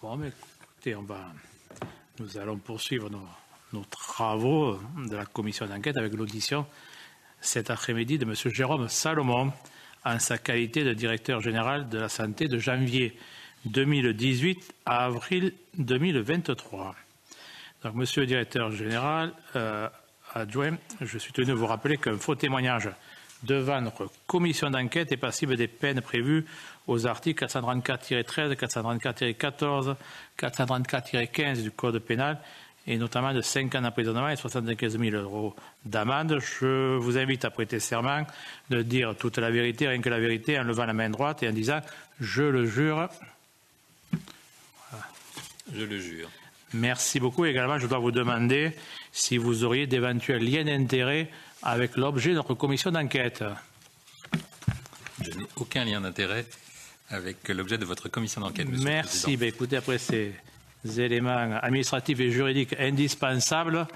Bon, mais écoutez, nous allons poursuivre nos travaux de la commission d'enquête avec l'audition cet après-midi de M. Jérôme Salomon en sa qualité de directeur général de la santé de janvier 2018 à avril 2023. Donc, Monsieur le directeur général adjoint, je suis tenu à vous rappeler qu'un faux témoignage devant notre commission d'enquête est passible des peines prévues aux articles 434-13, 434-14, 434-15 du Code pénal et notamment de 5 ans d'emprisonnement et 75 000 € d'amende. Je vous invite à prêter serment de dire toute la vérité, rien que la vérité, en levant la main droite et en disant « Je le jure ». Voilà. Je le jure. Merci beaucoup. Également, je dois vous demander si vous auriez d'éventuels liens d'intérêt avec l'objet de notre commission d'enquête. Je n'ai aucun lien d'intérêt avec l'objet de votre commission d'enquête, Monsieur le Président. Merci. Écoutez, après ces éléments administratifs et juridiques indispensables,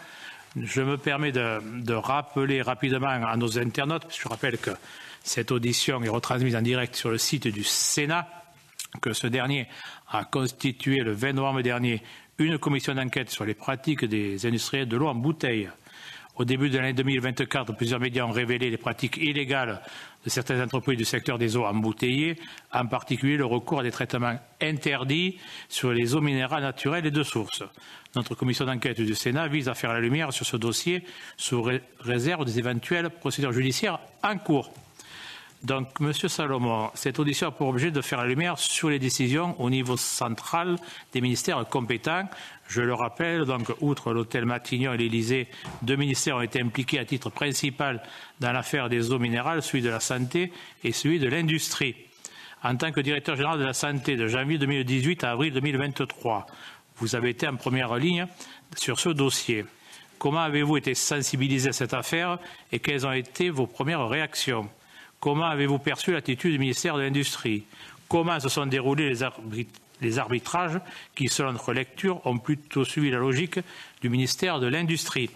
je me permets de rappeler rapidement à nos internautes, je rappelle que cette audition est retransmise en direct sur le site du Sénat, que ce dernier a constitué le 20 novembre dernier une commission d'enquête sur les pratiques des industriels de l'eau en bouteille. Au début de l'année 2024, plusieurs médias ont révélé les pratiques illégales de certaines entreprises du secteur des eaux embouteillées, en particulier le recours à des traitements interdits sur les eaux minérales naturelles et de source. Notre commission d'enquête du Sénat vise à faire la lumière sur ce dossier sous réserve des éventuelles procédures judiciaires en cours. Donc, Monsieur Salomon, cette audition a pour objet de faire la lumière sur les décisions au niveau central des ministères compétents. Je le rappelle, donc, outre l'hôtel Matignon et l'Élysée, 2 ministères ont été impliqués à titre principal dans l'affaire des eaux minérales, celui de la santé et celui de l'industrie. En tant que directeur général de la santé de janvier 2018 à avril 2023, vous avez été en première ligne sur ce dossier. Comment avez-vous été sensibilisé à cette affaire et quelles ont été vos premières réactions ? Comment avez-vous perçu l'attitude du ministère de l'Industrie? Comment se sont déroulés les arbitrages qui, selon notre lecture, ont plutôt suivi la logique du ministère de l'Industrie?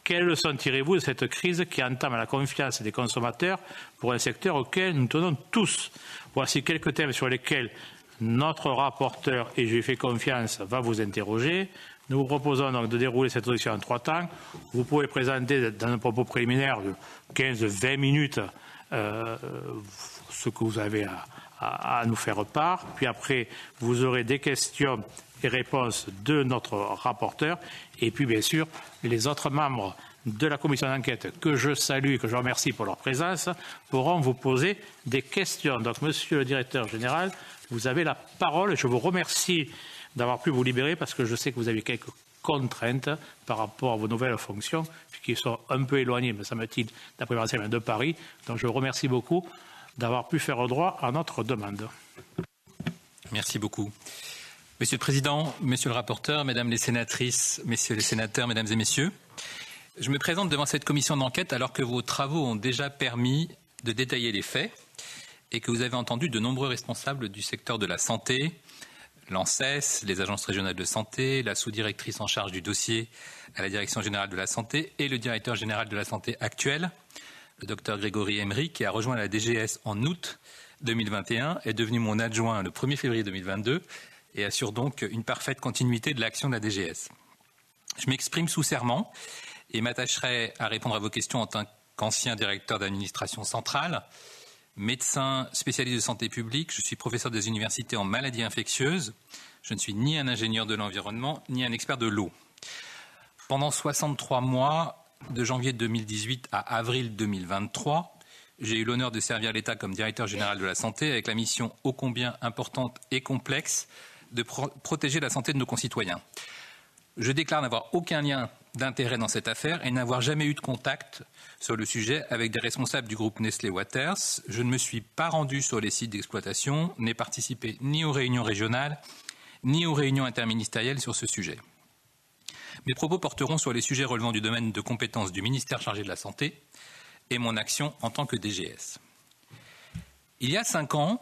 Quelles leçons tirez-vous de cette crise qui entame la confiance des consommateurs pour un secteur auquel nous tenons tous? Voici quelques thèmes sur lesquels notre rapporteur, et je lui fais confiance, va vous interroger. Nous vous proposons donc de dérouler cette audition en 3 temps. Vous pouvez présenter dans un propos préliminaire de 15-20 minutes ce que vous avez à nous faire part. Puis après, vous aurez des questions et réponses de notre rapporteur. Et puis, bien sûr, les autres membres de la commission d'enquête que je salue et que je remercie pour leur présence pourront vous poser des questions. Donc, Monsieur le directeur général, vous avez la parole. Je vous remercie d'avoir pu vous libérer parce que je sais que vous avez quelques contraintes par rapport à vos nouvelles fonctions qui sont un peu éloignées, me semble-t-il, d'après mes renseignements de Paris. Donc je vous remercie beaucoup d'avoir pu faire droit à notre demande. Merci beaucoup. Monsieur le Président, Monsieur le rapporteur, Mesdames les sénatrices, Messieurs les sénateurs, Mesdames et Messieurs, je me présente devant cette commission d'enquête alors que vos travaux ont déjà permis de détailler les faits et que vous avez entendu de nombreux responsables du secteur de la santé, l'ANSES, les agences régionales de santé, la sous-directrice en charge du dossier à la Direction générale de la santé et le directeur général de la santé actuel, le docteur Grégory Emery, qui a rejoint la DGS en août 2021, est devenu mon adjoint le 1er février 2022 et assure donc une parfaite continuité de l'action de la DGS. Je m'exprime sous serment et m'attacherai à répondre à vos questions en tant qu'ancien directeur d'administration centrale, médecin spécialiste de santé publique, je suis professeur des universités en maladies infectieuses. Je ne suis ni un ingénieur de l'environnement, ni un expert de l'eau. Pendant 63 mois, de janvier 2018 à avril 2023, j'ai eu l'honneur de servir l'État comme directeur général de la santé avec la mission ô combien importante et complexe de protéger la santé de nos concitoyens. Je déclare n'avoir aucun lien d'intérêt dans cette affaire et n'avoir jamais eu de contact sur le sujet avec des responsables du groupe Nestlé Waters. Je ne me suis pas rendu sur les sites d'exploitation, n'ai participé ni aux réunions régionales, ni aux réunions interministérielles sur ce sujet. Mes propos porteront sur les sujets relevant du domaine de compétence du ministère chargé de la Santé et mon action en tant que DGS. Il y a 5 ans,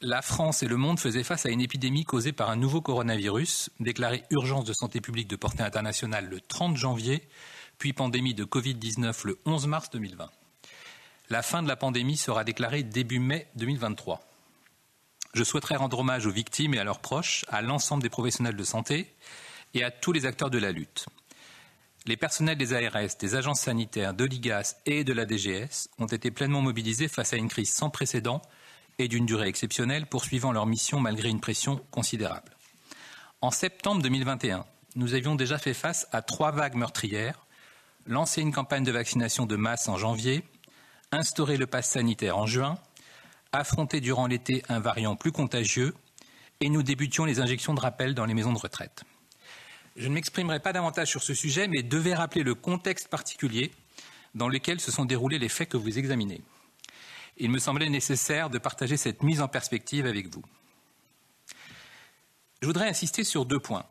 la France et le monde faisaient face à une épidémie causée par un nouveau coronavirus, déclaré urgence de santé publique de portée internationale le 30 janvier, puis pandémie de Covid-19 le 11 mars 2020. La fin de la pandémie sera déclarée début mai 2023. je souhaiterais rendre hommage aux victimes et à leurs proches, à l'ensemble des professionnels de santé et à tous les acteurs de la lutte. Les personnels des ARS, des agences sanitaires, de l'IGAS et de la DGS ont été pleinement mobilisés face à une crise sans précédent et d'une durée exceptionnelle, poursuivant leur mission malgré une pression considérable. En septembre 2021, nous avions déjà fait face à 3 vagues meurtrières, lancé une campagne de vaccination de masse en janvier, instauré le pass sanitaire en juin, affronté durant l'été un variant plus contagieux et nous débutions les injections de rappel dans les maisons de retraite. Je ne m'exprimerai pas davantage sur ce sujet, mais devais rappeler le contexte particulier dans lequel se sont déroulés les faits que vous examinez. Il me semblait nécessaire de partager cette mise en perspective avec vous. Je voudrais insister sur 2 points.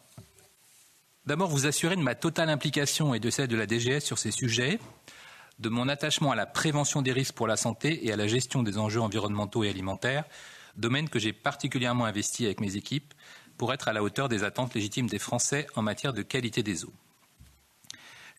D'abord, vous assurer de ma totale implication et de celle de la DGS sur ces sujets, de mon attachement à la prévention des risques pour la santé et à la gestion des enjeux environnementaux et alimentaires, domaine que j'ai particulièrement investi avec mes équipes pour être à la hauteur des attentes légitimes des Français en matière de qualité des eaux.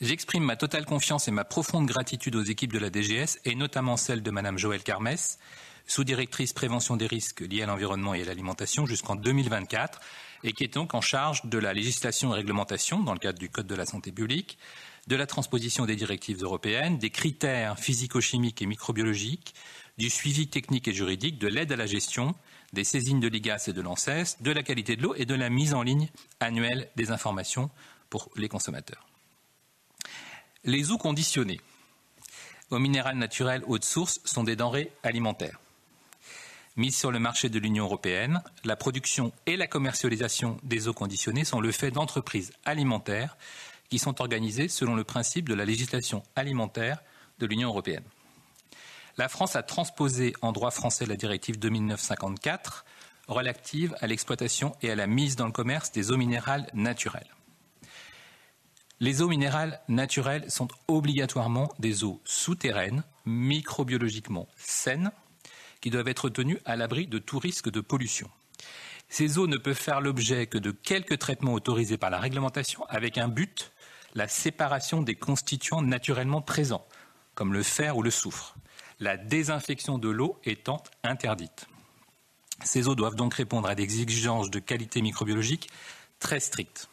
J'exprime ma totale confiance et ma profonde gratitude aux équipes de la DGS et notamment celle de Mme Joëlle Carmès, sous-directrice prévention des risques liés à l'environnement et à l'alimentation jusqu'en 2024 et qui est donc en charge de la législation et réglementation dans le cadre du Code de la santé publique, de la transposition des directives européennes, des critères physico-chimiques et microbiologiques, du suivi technique et juridique, de l'aide à la gestion, des saisines de l'IGAS et de l'ANSES, de la qualité de l'eau et de la mise en ligne annuelle des informations pour les consommateurs. Les eaux conditionnées aux minérales naturels eau de source sont des denrées alimentaires. Mises sur le marché de l'Union européenne, la production et la commercialisation des eaux conditionnées sont le fait d'entreprises alimentaires qui sont organisées selon le principe de la législation alimentaire de l'Union européenne. La France a transposé en droit français la directive 2009/54 relative à l'exploitation et à la mise dans le commerce des eaux minérales naturelles. Les eaux minérales naturelles sont obligatoirement des eaux souterraines, microbiologiquement saines, qui doivent être tenues à l'abri de tout risque de pollution. Ces eaux ne peuvent faire l'objet que de quelques traitements autorisés par la réglementation avec un but, la séparation des constituants naturellement présents, comme le fer ou le soufre, la désinfection de l'eau étant interdite. Ces eaux doivent donc répondre à des exigences de qualité microbiologique très strictes.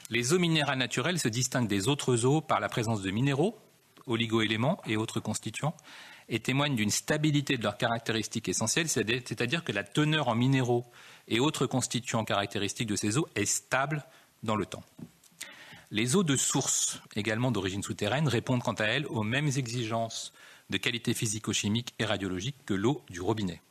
Les eaux minérales naturelles se distinguent des autres eaux par la présence de minéraux, oligo-éléments et autres constituants, et témoignent d'une stabilité de leurs caractéristiques essentielles, c'est-à-dire que la teneur en minéraux et autres constituants caractéristiques de ces eaux est stable dans le temps. Les eaux de source, également d'origine souterraine, répondent quant à elles aux mêmes exigences de qualité physico-chimique et radiologique que l'eau du robinet.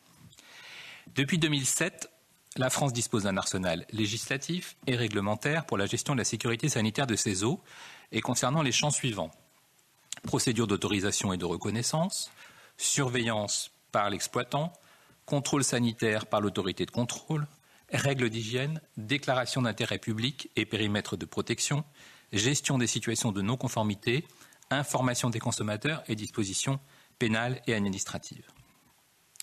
Depuis 2007, la France dispose d'un arsenal législatif et réglementaire pour la gestion de la sécurité sanitaire de ces eaux et concernant les champs suivants. Procédure d'autorisation et de reconnaissance, surveillance par l'exploitant, contrôle sanitaire par l'autorité de contrôle, règles d'hygiène, déclaration d'intérêt public et périmètre de protection, gestion des situations de non-conformité, information des consommateurs et dispositions pénales et administratives.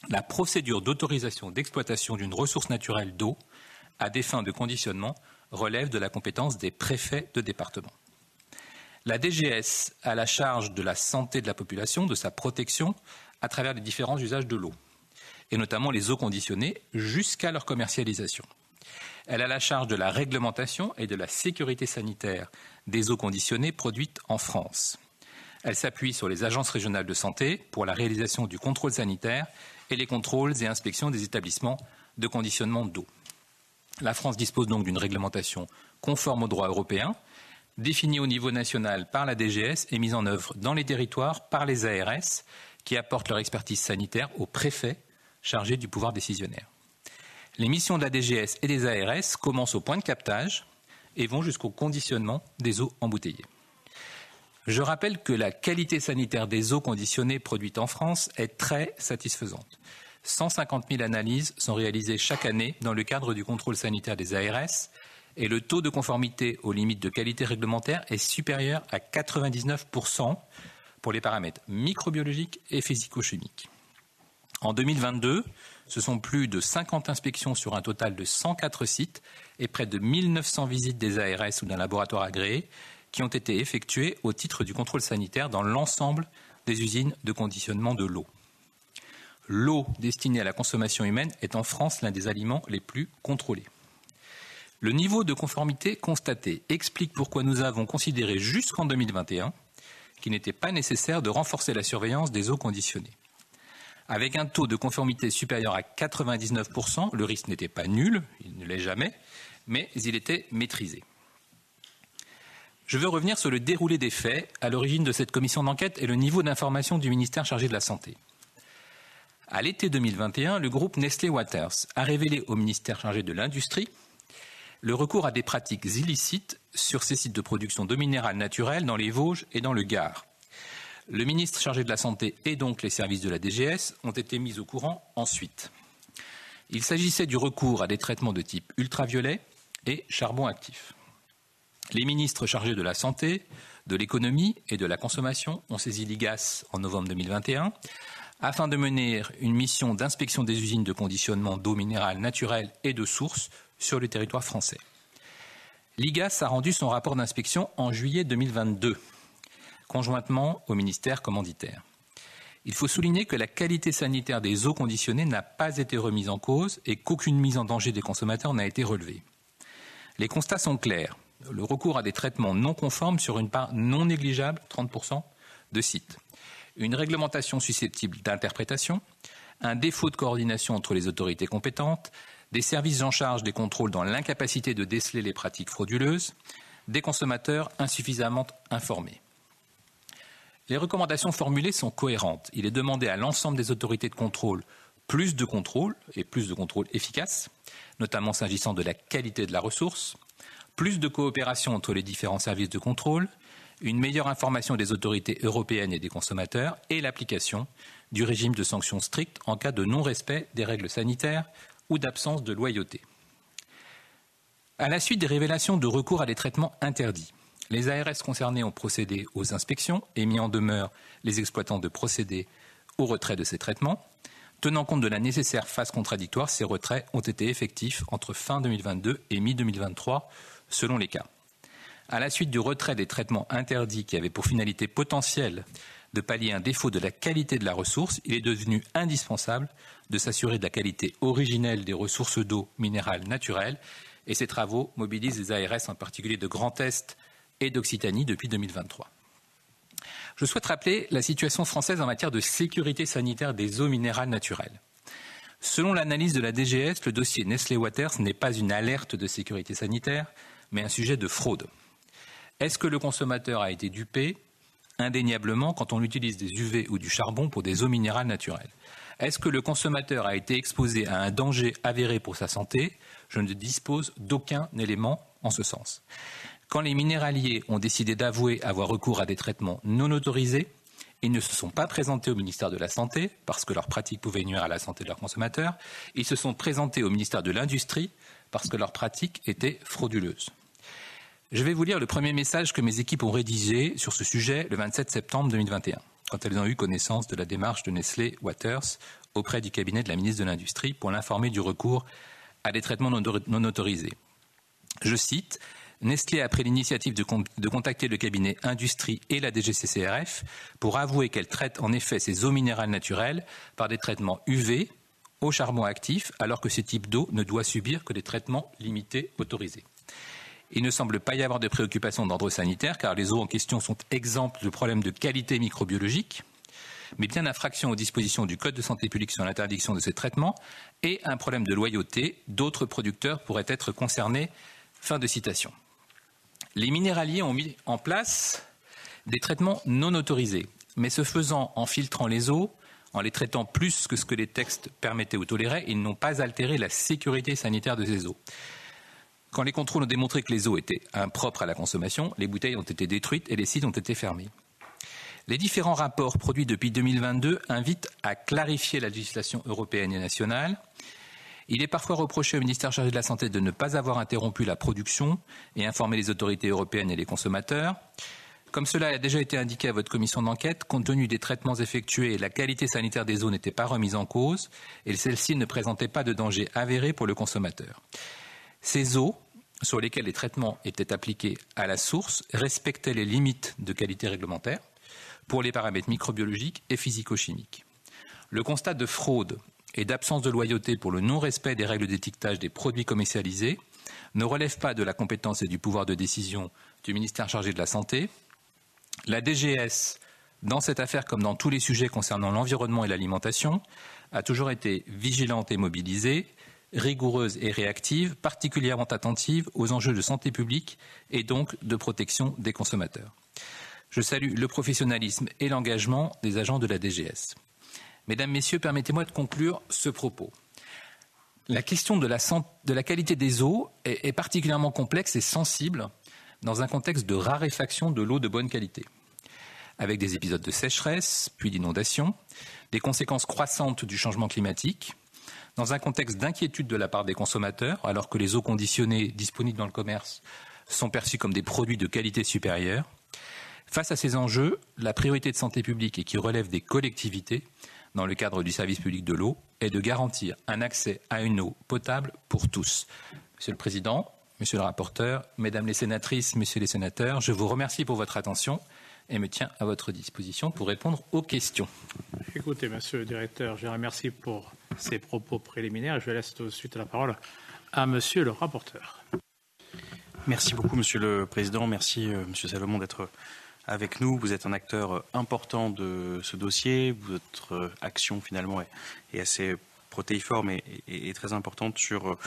La procédure d'autorisation d'exploitation d'une ressource naturelle d'eau à des fins de conditionnement relève de la compétence des préfets de département. La DGS a la charge de la santé de la population, de sa protection à travers les différents usages de l'eau, et notamment les eaux conditionnées jusqu'à leur commercialisation. Elle a la charge de la réglementation et de la sécurité sanitaire des eaux conditionnées produites en France. Elle s'appuie sur les agences régionales de santé pour la réalisation du contrôle sanitaire et les contrôles et inspections des établissements de conditionnement d'eau. La France dispose donc d'une réglementation conforme au droit européen, définie au niveau national par la DGS et mise en œuvre dans les territoires par les ARS, qui apportent leur expertise sanitaire aux préfets chargés du pouvoir décisionnaire. Les missions de la DGS et des ARS commencent au point de captage et vont jusqu'au conditionnement des eaux embouteillées. Je rappelle que la qualité sanitaire des eaux conditionnées produites en France est très satisfaisante. 150 000 analyses sont réalisées chaque année dans le cadre du contrôle sanitaire des ARS et le taux de conformité aux limites de qualité réglementaire est supérieur à 99% pour les paramètres microbiologiques et physico-chimiques. En 2022, ce sont plus de 50 inspections sur un total de 104 sites et près de 1900 visites des ARS ou d'un laboratoire agréé qui ont été effectuées au titre du contrôle sanitaire dans l'ensemble des usines de conditionnement de l'eau. l'eau destinée à la consommation humaine est en France l'un des aliments les plus contrôlés. Le niveau de conformité constaté explique pourquoi nous avons considéré jusqu'en 2021 qu'il n'était pas nécessaire de renforcer la surveillance des eaux conditionnées. Avec un taux de conformité supérieur à 99%, le risque n'était pas nul, il ne l'est jamais, mais il était maîtrisé. Je veux revenir sur le déroulé des faits à l'origine de cette commission d'enquête et le niveau d'information du ministère chargé de la Santé. À l'été 2021, le groupe Nestlé Waters a révélé au ministère chargé de l'Industrie le recours à des pratiques illicites sur ces sites de production d'eau minérale naturelle dans les Vosges et dans le Gard. Le ministre chargé de la Santé et donc les services de la DGS ont été mis au courant ensuite. Il s'agissait du recours à des traitements de type ultraviolet et charbon actif. Les ministres chargés de la Santé, de l'Économie et de la Consommation ont saisi l'IGAS en novembre 2021 afin de mener une mission d'inspection des usines de conditionnement d'eau minérale naturelle et de source sur le territoire français. L'IGAS a rendu son rapport d'inspection en juillet 2022, conjointement au ministère commanditaire. Il faut souligner que la qualité sanitaire des eaux conditionnées n'a pas été remise en cause et qu'aucune mise en danger des consommateurs n'a été relevée. Les constats sont clairs. Le recours à des traitements non conformes sur une part non négligeable, 30% de sites. Une réglementation susceptible d'interprétation, un défaut de coordination entre les autorités compétentes, des services en charge des contrôles dans l'incapacité de déceler les pratiques frauduleuses, des consommateurs insuffisamment informés. Les recommandations formulées sont cohérentes. Il est demandé à l'ensemble des autorités de contrôle plus de contrôle et plus de contrôle efficace, notamment s'agissant de la qualité de la ressource, plus de coopération entre les différents services de contrôle, une meilleure information des autorités européennes et des consommateurs et l'application du régime de sanctions strictes en cas de non-respect des règles sanitaires ou d'absence de loyauté. À la suite des révélations de recours à des traitements interdits, les ARS concernés ont procédé aux inspections et mis en demeure les exploitants de procéder au retrait de ces traitements. Tenant compte de la nécessaire phase contradictoire, ces retraits ont été effectifs entre fin 2022 et mi-2023, selon les cas. À la suite du retrait des traitements interdits qui avaient pour finalité potentielle de pallier un défaut de la qualité de la ressource, il est devenu indispensable de s'assurer de la qualité originelle des ressources d'eau minérale naturelle et ces travaux mobilisent les ARS, en particulier de Grand Est et d'Occitanie, depuis 2023. Je souhaite rappeler la situation française en matière de sécurité sanitaire des eaux minérales naturelles. Selon l'analyse de la DGS, le dossier Nestlé Waters n'est pas une alerte de sécurité sanitaire, mais un sujet de fraude. Est-ce que le consommateur a été dupé? Indéniablement, quand on utilise des UV ou du charbon pour des eaux minérales naturelles. Est-ce que le consommateur a été exposé à un danger avéré pour sa santé? Je ne dispose d'aucun élément en ce sens. Quand les minéraliers ont décidé d'avouer avoir recours à des traitements non autorisés, ils ne se sont pas présentés au ministère de la Santé parce que leurs pratiques pouvaient nuire à la santé de leurs consommateurs. Ils se sont présentés au ministère de l'Industrie parce que leurs pratiques étaient frauduleuses. Je vais vous lire le premier message que mes équipes ont rédigé sur ce sujet le 27 septembre 2021, quand elles ont eu connaissance de la démarche de Nestlé Waters auprès du cabinet de la ministre de l'Industrie pour l'informer du recours à des traitements non autorisés. Je cite: « Nestlé a pris l'initiative de contacter le cabinet Industrie et la DGCCRF pour avouer qu'elle traite en effet ces eaux minérales naturelles par des traitements UV au charbon actif, alors que ce type d'eau ne doit subir que des traitements limités autorisés. Il ne semble pas y avoir de préoccupation d'ordre sanitaire, car les eaux en question sont exemptes de problèmes de qualité microbiologique, mais bien d'infraction aux dispositions du Code de santé publique sur l'interdiction de ces traitements et un problème de loyauté. D'autres producteurs pourraient être concernés. » Fin de citation. Les minéraliers ont mis en place des traitements non autorisés, mais ce faisant en filtrant les eaux, en les traitant plus que ce que les textes permettaient ou toléraient, ils n'ont pas altéré la sécurité sanitaire de ces eaux. Quand les contrôles ont démontré que les eaux étaient impropres à la consommation, les bouteilles ont été détruites et les sites ont été fermés. Les différents rapports produits depuis 2022 invitent à clarifier la législation européenne et nationale. Il est parfois reproché au ministère chargé de la Santé de ne pas avoir interrompu la production et informé les autorités européennes et les consommateurs. Comme cela a déjà été indiqué à votre commission d'enquête, compte tenu des traitements effectués, la qualité sanitaire des eaux n'était pas remise en cause et celle-ci ne présentait pas de danger avéré pour le consommateur. Ces eaux, sur lesquelles les traitements étaient appliqués à la source, respectaient les limites de qualité réglementaire pour les paramètres microbiologiques et physico-chimiques. Le constat de fraude et d'absence de loyauté pour le non-respect des règles d'étiquetage des produits commercialisés ne relève pas de la compétence et du pouvoir de décision du ministère chargé de la Santé. La DGS, dans cette affaire comme dans tous les sujets concernant l'environnement et l'alimentation, a toujours été vigilante et mobilisée, rigoureuse et réactive, particulièrement attentive aux enjeux de santé publique et donc de protection des consommateurs. Je salue le professionnalisme et l'engagement des agents de la DGS. Mesdames, Messieurs, permettez-moi de conclure ce propos. La question de la qualité des eaux est particulièrement complexe et sensible dans un contexte de raréfaction de l'eau de bonne qualité, avec des épisodes de sécheresse, puis d'inondation, des conséquences croissantes du changement climatique, dans un contexte d'inquiétude de la part des consommateurs, alors que les eaux conditionnées disponibles dans le commerce sont perçues comme des produits de qualité supérieure. Face à ces enjeux, la priorité de santé publique et qui relève des collectivités, dans le cadre du service public de l'eau, est de garantir un accès à une eau potable pour tous. Monsieur le Président, Monsieur le rapporteur, Mesdames les sénatrices, Messieurs les sénateurs, je vous remercie pour votre attention et me tiens à votre disposition pour répondre aux questions. Écoutez, Monsieur le Directeur, je vous remercie pour ces propos préliminaires. Je laisse tout de suite la parole à Monsieur le rapporteur. Merci beaucoup, Monsieur le Président. Merci, Monsieur Salomon, d'être avec nous. Vous êtes un acteur important de ce dossier. Votre action, finalement, est assez protéiforme et très importante sur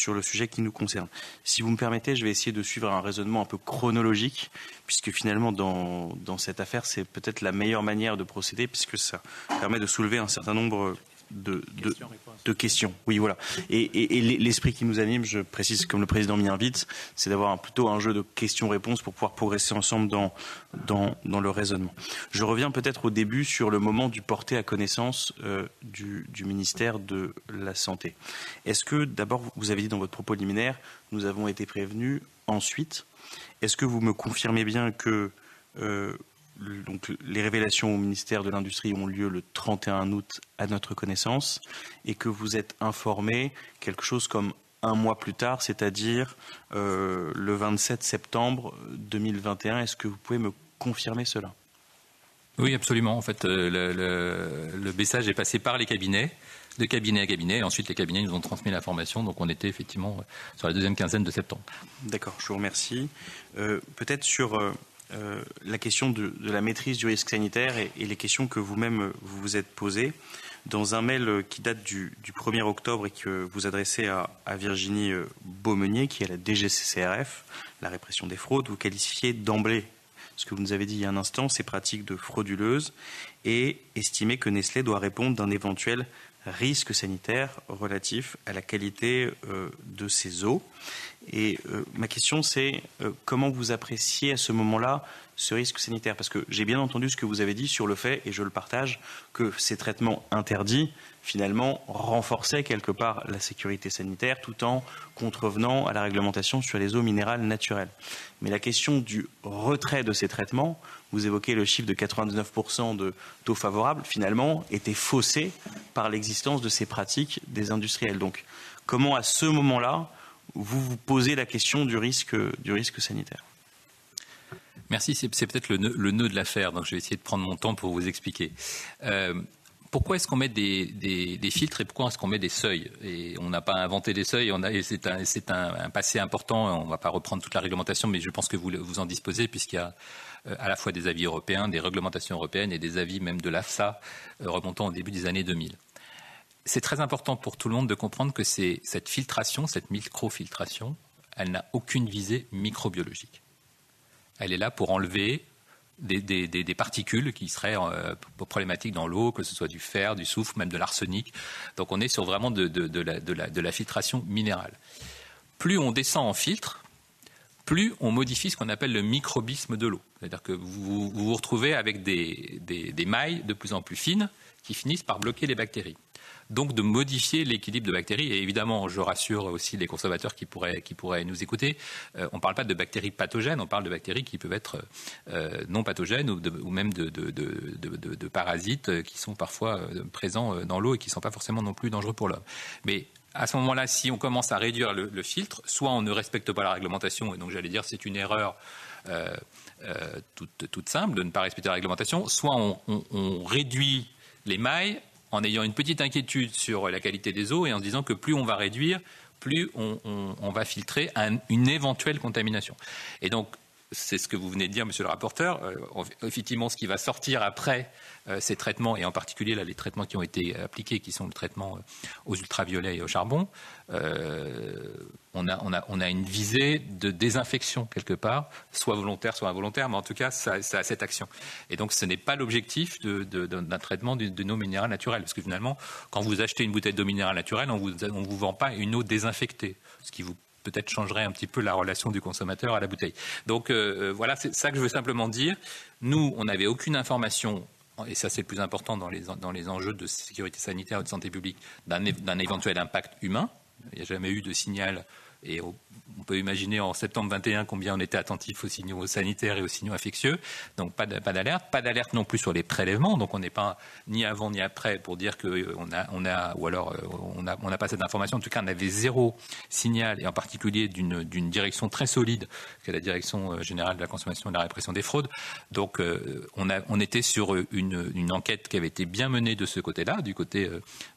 le sujet qui nous concerne. Si vous me permettez, je vais essayer de suivre un raisonnement un peu chronologique, puisque finalement, dans cette affaire, c'est peut-être la meilleure manière de procéder, puisque ça permet de soulever un certain nombre de questions. Oui, voilà. Et l'esprit qui nous anime, je précise, comme le Président m'y invite, c'est d'avoir plutôt un jeu de questions-réponses pour pouvoir progresser ensemble dans le raisonnement. Je reviens peut-être au début sur le moment du porté à connaissance du ministère de la Santé. Est-ce que, d'abord, vous avez dit dans votre propos liminaire, nous avons été prévenus. Ensuite, est-ce que vous me confirmez bien que donc, les révélations au ministère de l'Industrie ont lieu le 31 août à notre connaissance et que vous êtes informé quelque chose comme un mois plus tard, c'est-à-dire le 27 septembre 2021. Est-ce que vous pouvez me confirmer cela ? Oui, absolument. En fait, le message est passé par les cabinets, de cabinet à cabinet, et ensuite les cabinets nous ont transmis l'information. Donc on était effectivement sur la deuxième quinzaine de septembre. D'accord, je vous remercie. Peut-être sur la question de la maîtrise du risque sanitaire et les questions que vous-même vous vous êtes posées. Dans un mail qui date du 1er octobre et que vous adressez à Virginie Beaumenier, qui est la DGCCRF, la répression des fraudes, vous qualifiez d'emblée ce que vous nous avez dit il y a un instant, ces pratiques de frauduleuses, et estimez que Nestlé doit répondre d'un éventuel risque sanitaire relatif à la qualité de ses eaux. Et ma question, c'est comment vous appréciez à ce moment-là ce risque sanitaire ? Parce que j'ai bien entendu ce que vous avez dit sur le fait, et je le partage, que ces traitements interdits, finalement, renforçaient quelque part la sécurité sanitaire tout en contrevenant à la réglementation sur les eaux minérales naturelles. Mais la question du retrait de ces traitements, vous évoquez le chiffre de 99% de taux favorables, finalement, était faussé par l'existence de ces pratiques des industriels. Donc, comment à ce moment-là, vous vous posez la question du risque sanitaire ? Merci, c'est peut-être le nœud de l'affaire, donc je vais essayer de prendre mon temps pour vous expliquer. Pourquoi est-ce qu'on met des filtres et pourquoi est-ce qu'on met des seuils ? Et on n'a pas inventé des seuils, et c'est un passé important, on ne va pas reprendre toute la réglementation, mais je pense que vous en disposez puisqu'il y a à la fois des avis européens, des réglementations européennes et des avis même de l'AFSA remontant au début des années 2000. C'est très important pour tout le monde de comprendre que cette filtration, cette microfiltration, elle n'a aucune visée microbiologique. Elle est là pour enlever des particules qui seraient problématiques dans l'eau, que ce soit du fer, du soufre, même de l'arsenic. Donc on est sur vraiment de la filtration minérale. Plus on descend en filtre, plus on modifie ce qu'on appelle le microbisme de l'eau. C'est-à-dire que vous vous retrouvez avec des mailles de plus en plus fines qui finissent par bloquer les bactéries. Donc de modifier l'équilibre de bactéries. Et évidemment, je rassure aussi les consommateurs qui pourraient nous écouter, on ne parle pas de bactéries pathogènes, on parle de bactéries qui peuvent être non pathogènes ou même de parasites qui sont parfois présents dans l'eau et qui ne sont pas forcément non plus dangereux pour l'homme. Mais à ce moment-là, si on commence à réduire le filtre, soit on ne respecte pas la réglementation, et donc j'allais dire c'est une erreur toute simple de ne pas respecter la réglementation, soit on réduit les mailles en ayant une petite inquiétude sur la qualité des eaux et en se disant que plus on va réduire, plus on va filtrer une éventuelle contamination. Et donc, c'est ce que vous venez de dire, monsieur le rapporteur. Effectivement, ce qui va sortir après ces traitements, et en particulier là, les traitements qui ont été appliqués, qui sont le traitement aux ultraviolets et au charbon, on a une visée de désinfection quelque part, soit volontaire, soit involontaire, mais en tout cas, ça a cette action. Et donc, ce n'est pas l'objectif d'un traitement d'une eau minérale naturelle. Parce que finalement, quand vous achetez une bouteille d'eau minérale naturelle, on ne vous vend pas une eau désinfectée, ce qui vous peut-être changerait un petit peu la relation du consommateur à la bouteille. Donc voilà, c'est ça que je veux simplement dire. Nous, on n'avait aucune information, et ça c'est le plus important dans les enjeux de sécurité sanitaire et de santé publique, d'un éventuel impact humain. Il n'y a jamais eu de signal, et on peut imaginer en septembre 21 combien on était attentif aux signaux sanitaires et aux signaux infectieux. Donc pas d'alerte non plus sur les prélèvements. Donc on n'est pas ni avant ni après pour dire qu'on a ou alors on n'a pas cette information. En tout cas, on avait zéro signal, et en particulier d'une direction très solide, qui est la direction générale de la consommation et de la répression des fraudes. Donc on était sur une enquête qui avait été bien menée de ce côté-là, du côté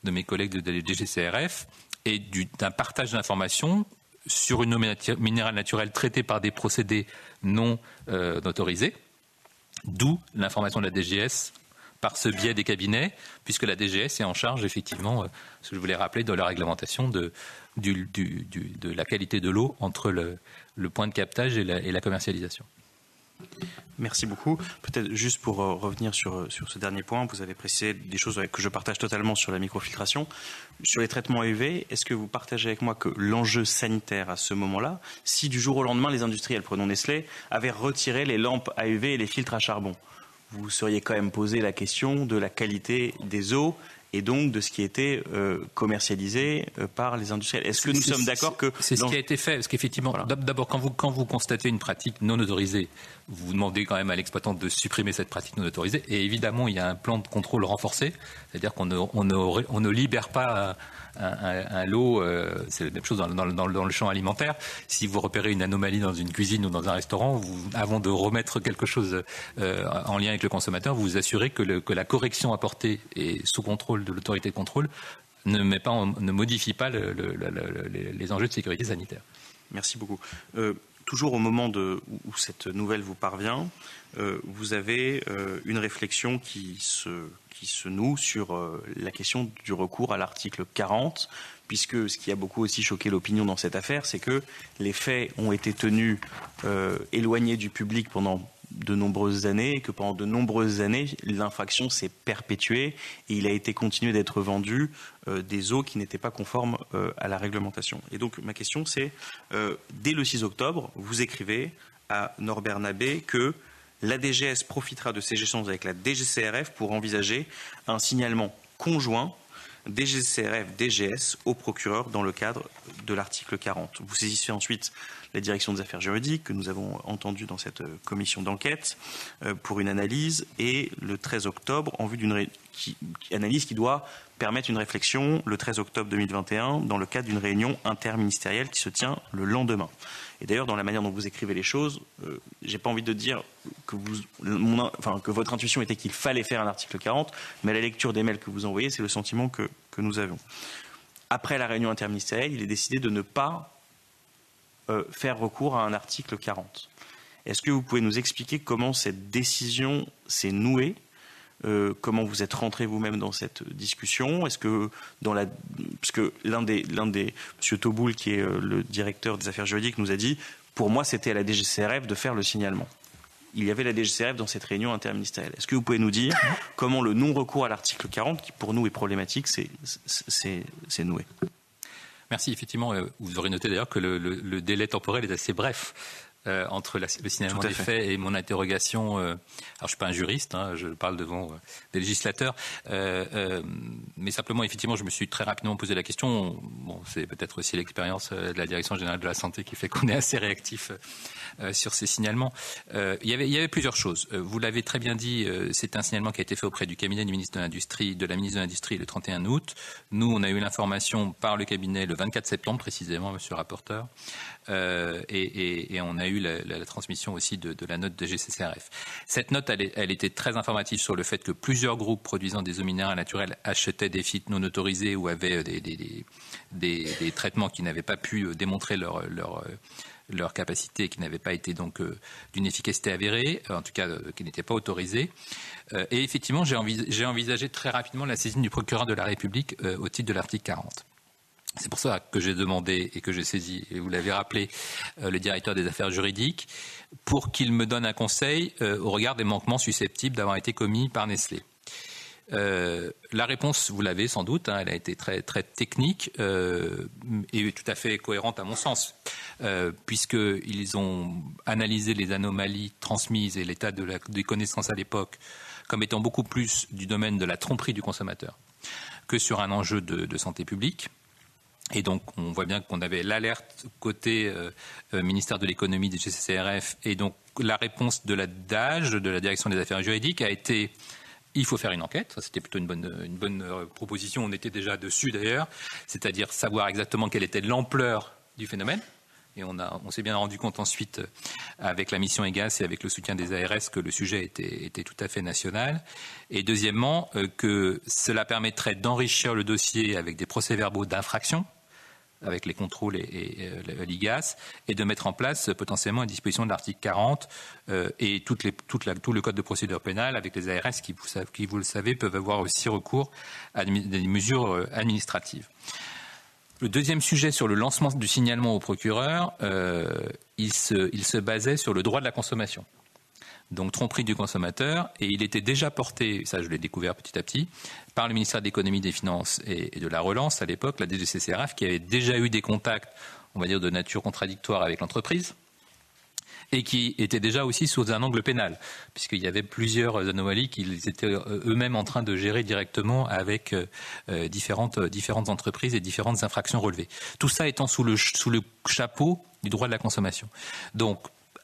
de mes collègues de la DGCCRF, et d'un partage d'informations sur une eau minérale naturelle traitée par des procédés non autorisés, d'où l'information de la DGS par ce biais des cabinets, puisque la DGS est en charge, effectivement, ce que je voulais rappeler, de la réglementation de la qualité de l'eau entre le point de captage et la commercialisation. Merci beaucoup. Peut-être juste pour revenir sur ce dernier point, vous avez précisé des choses que je partage totalement sur la microfiltration. Sur les traitements UV, est-ce que vous partagez avec moi que l'enjeu sanitaire à ce moment-là, si du jour au lendemain les industriels, prenons Nestlé, avaient retiré les lampes à UV et les filtres à charbon, vous vous seriez quand même posé la question de la qualité des eaux et donc de ce qui était commercialisé par les industriels. Est-ce que nous sommes d'accord que... C'est ce qui a été fait, parce qu'effectivement, voilà. D'abord, quand vous constatez une pratique non autorisée, vous demandez quand même à l'exploitant de supprimer cette pratique non autorisée, et évidemment, il y a un plan de contrôle renforcé, c'est-à-dire qu'on ne libère pas un lot, c'est la même chose dans le champ alimentaire. Si vous repérez une anomalie dans une cuisine ou dans un restaurant, avant de remettre quelque chose en lien avec le consommateur, vous vous assurez que la correction apportée est sous contrôle de l'autorité de contrôle, ne modifie pas les enjeux de sécurité sanitaire. Merci beaucoup. Toujours au moment où cette nouvelle vous parvient, vous avez une réflexion qui se noue sur la question du recours à l'article 40, puisque ce qui a beaucoup aussi choqué l'opinion dans cette affaire, c'est que les faits ont été tenus éloignés du public pendant de nombreuses années, et que pendant de nombreuses années, l'infraction s'est perpétuée et il a été continué d'être vendu des eaux qui n'étaient pas conformes à la réglementation. Et donc ma question c'est, dès le 6 octobre, vous écrivez à Norbert Nabet que la DGS profitera de ces échanges avec la DGCCRF pour envisager un signalement conjoint DGCCRF-DGS au procureur dans le cadre de l'article 40. Vous saisissez ensuite la direction des affaires juridiques que nous avons entendue dans cette commission d'enquête pour une analyse, et le 13 octobre en vue d'une analyse qui doit permettre une réflexion le 13 octobre 2021 dans le cadre d'une réunion interministérielle qui se tient le lendemain. Et d'ailleurs, dans la manière dont vous écrivez les choses, j'ai pas envie de dire que votre intuition était qu'il fallait faire un article 40, mais à la lecture des mails que vous envoyez, c'est le sentiment que nous avons. Après la réunion interministérielle, il est décidé de ne pas faire recours à un article 40. Est-ce que vous pouvez nous expliquer comment cette décision s'est nouée, comment vous êtes rentré vous-même dans cette discussion? Est-ce que parce que l'un des M. Tauboul, qui est le directeur des affaires juridiques, nous a dit, pour moi c'était à la DGCCRF de faire le signalement. Il y avait la DGCCRF dans cette réunion interministérielle. Est-ce que vous pouvez nous dire comment le non-recours à l'article 40, qui pour nous est problématique, c'est noué? Merci. Effectivement, vous aurez noté d'ailleurs que le délai temporel est assez bref entre le signalement des faits et mon interrogation. Alors, je ne suis pas un juriste, hein, je parle devant des législateurs, mais simplement, effectivement, je me suis très rapidement posé la question. Bon, c'est peut-être aussi l'expérience de la Direction générale de la santé qui fait qu'on est assez réactif sur ces signalements. Il y avait plusieurs choses. Vous l'avez très bien dit, c'est un signalement qui a été fait auprès du cabinet du ministre de l'Industrie, de la ministre de l'Industrie le 31 août. Nous, on a eu l'information par le cabinet le 24 septembre, précisément, monsieur le rapporteur, et on a eu eu la transmission aussi de la note de GCCRF. Cette note, elle était très informative sur le fait que plusieurs groupes produisant des eaux minérales naturelles achetaient des FIT non autorisés ou avaient des traitements qui n'avaient pas pu démontrer leur capacité, qui n'avaient pas été donc d'une efficacité avérée, en tout cas qui n'étaient pas autorisés. Et effectivement, j'ai envisagé très rapidement la saisine du procureur de la République au titre de l'article 40. C'est pour ça que j'ai demandé et que j'ai saisi, et vous l'avez rappelé, le directeur des affaires juridiques, pour qu'il me donne un conseil au regard des manquements susceptibles d'avoir été commis par Nestlé. La réponse, vous l'avez sans doute, elle a été très, très technique et tout à fait cohérente à mon sens, puisqu'ils ont analysé les anomalies transmises et l'état des connaissances à l'époque comme étant beaucoup plus du domaine de la tromperie du consommateur que sur un enjeu de santé publique. Et donc, on voit bien qu'on avait l'alerte côté ministère de l'économie des GCCRF, et donc la réponse de la DAGE, de la direction des affaires juridiques, a été il faut faire une enquête. Ça, c'était plutôt une bonne proposition. On était déjà dessus d'ailleurs, c'est-à-dire savoir exactement quelle était l'ampleur du phénomène. Et on s'est bien rendu compte ensuite, avec la mission EGAS et avec le soutien des ARS, que le sujet était tout à fait national. Et deuxièmement, que cela permettrait d'enrichir le dossier avec des procès-verbaux d'infraction, avec les contrôles et l'IGAS, et de mettre en place potentiellement une disposition de l'article 40 et tout le code de procédure pénale avec les ARS qui, vous le savez, peuvent avoir aussi recours à des mesures administratives. Le deuxième sujet sur le lancement du signalement au procureur, il se basait sur le droit de la consommation. Donc tromperie du consommateur, et il était déjà porté, ça je l'ai découvert petit à petit, par le ministère de l'économie, des finances et de la relance à l'époque, la DGCCRF, qui avait déjà eu des contacts, on va dire, de nature contradictoire avec l'entreprise, et qui était déjà aussi sous un angle pénal, puisqu'il y avait plusieurs anomalies qu'ils étaient eux-mêmes en train de gérer directement avec différentes entreprises et différentes infractions relevées. Tout ça étant sous le chapeau du droit de la consommation. Donc,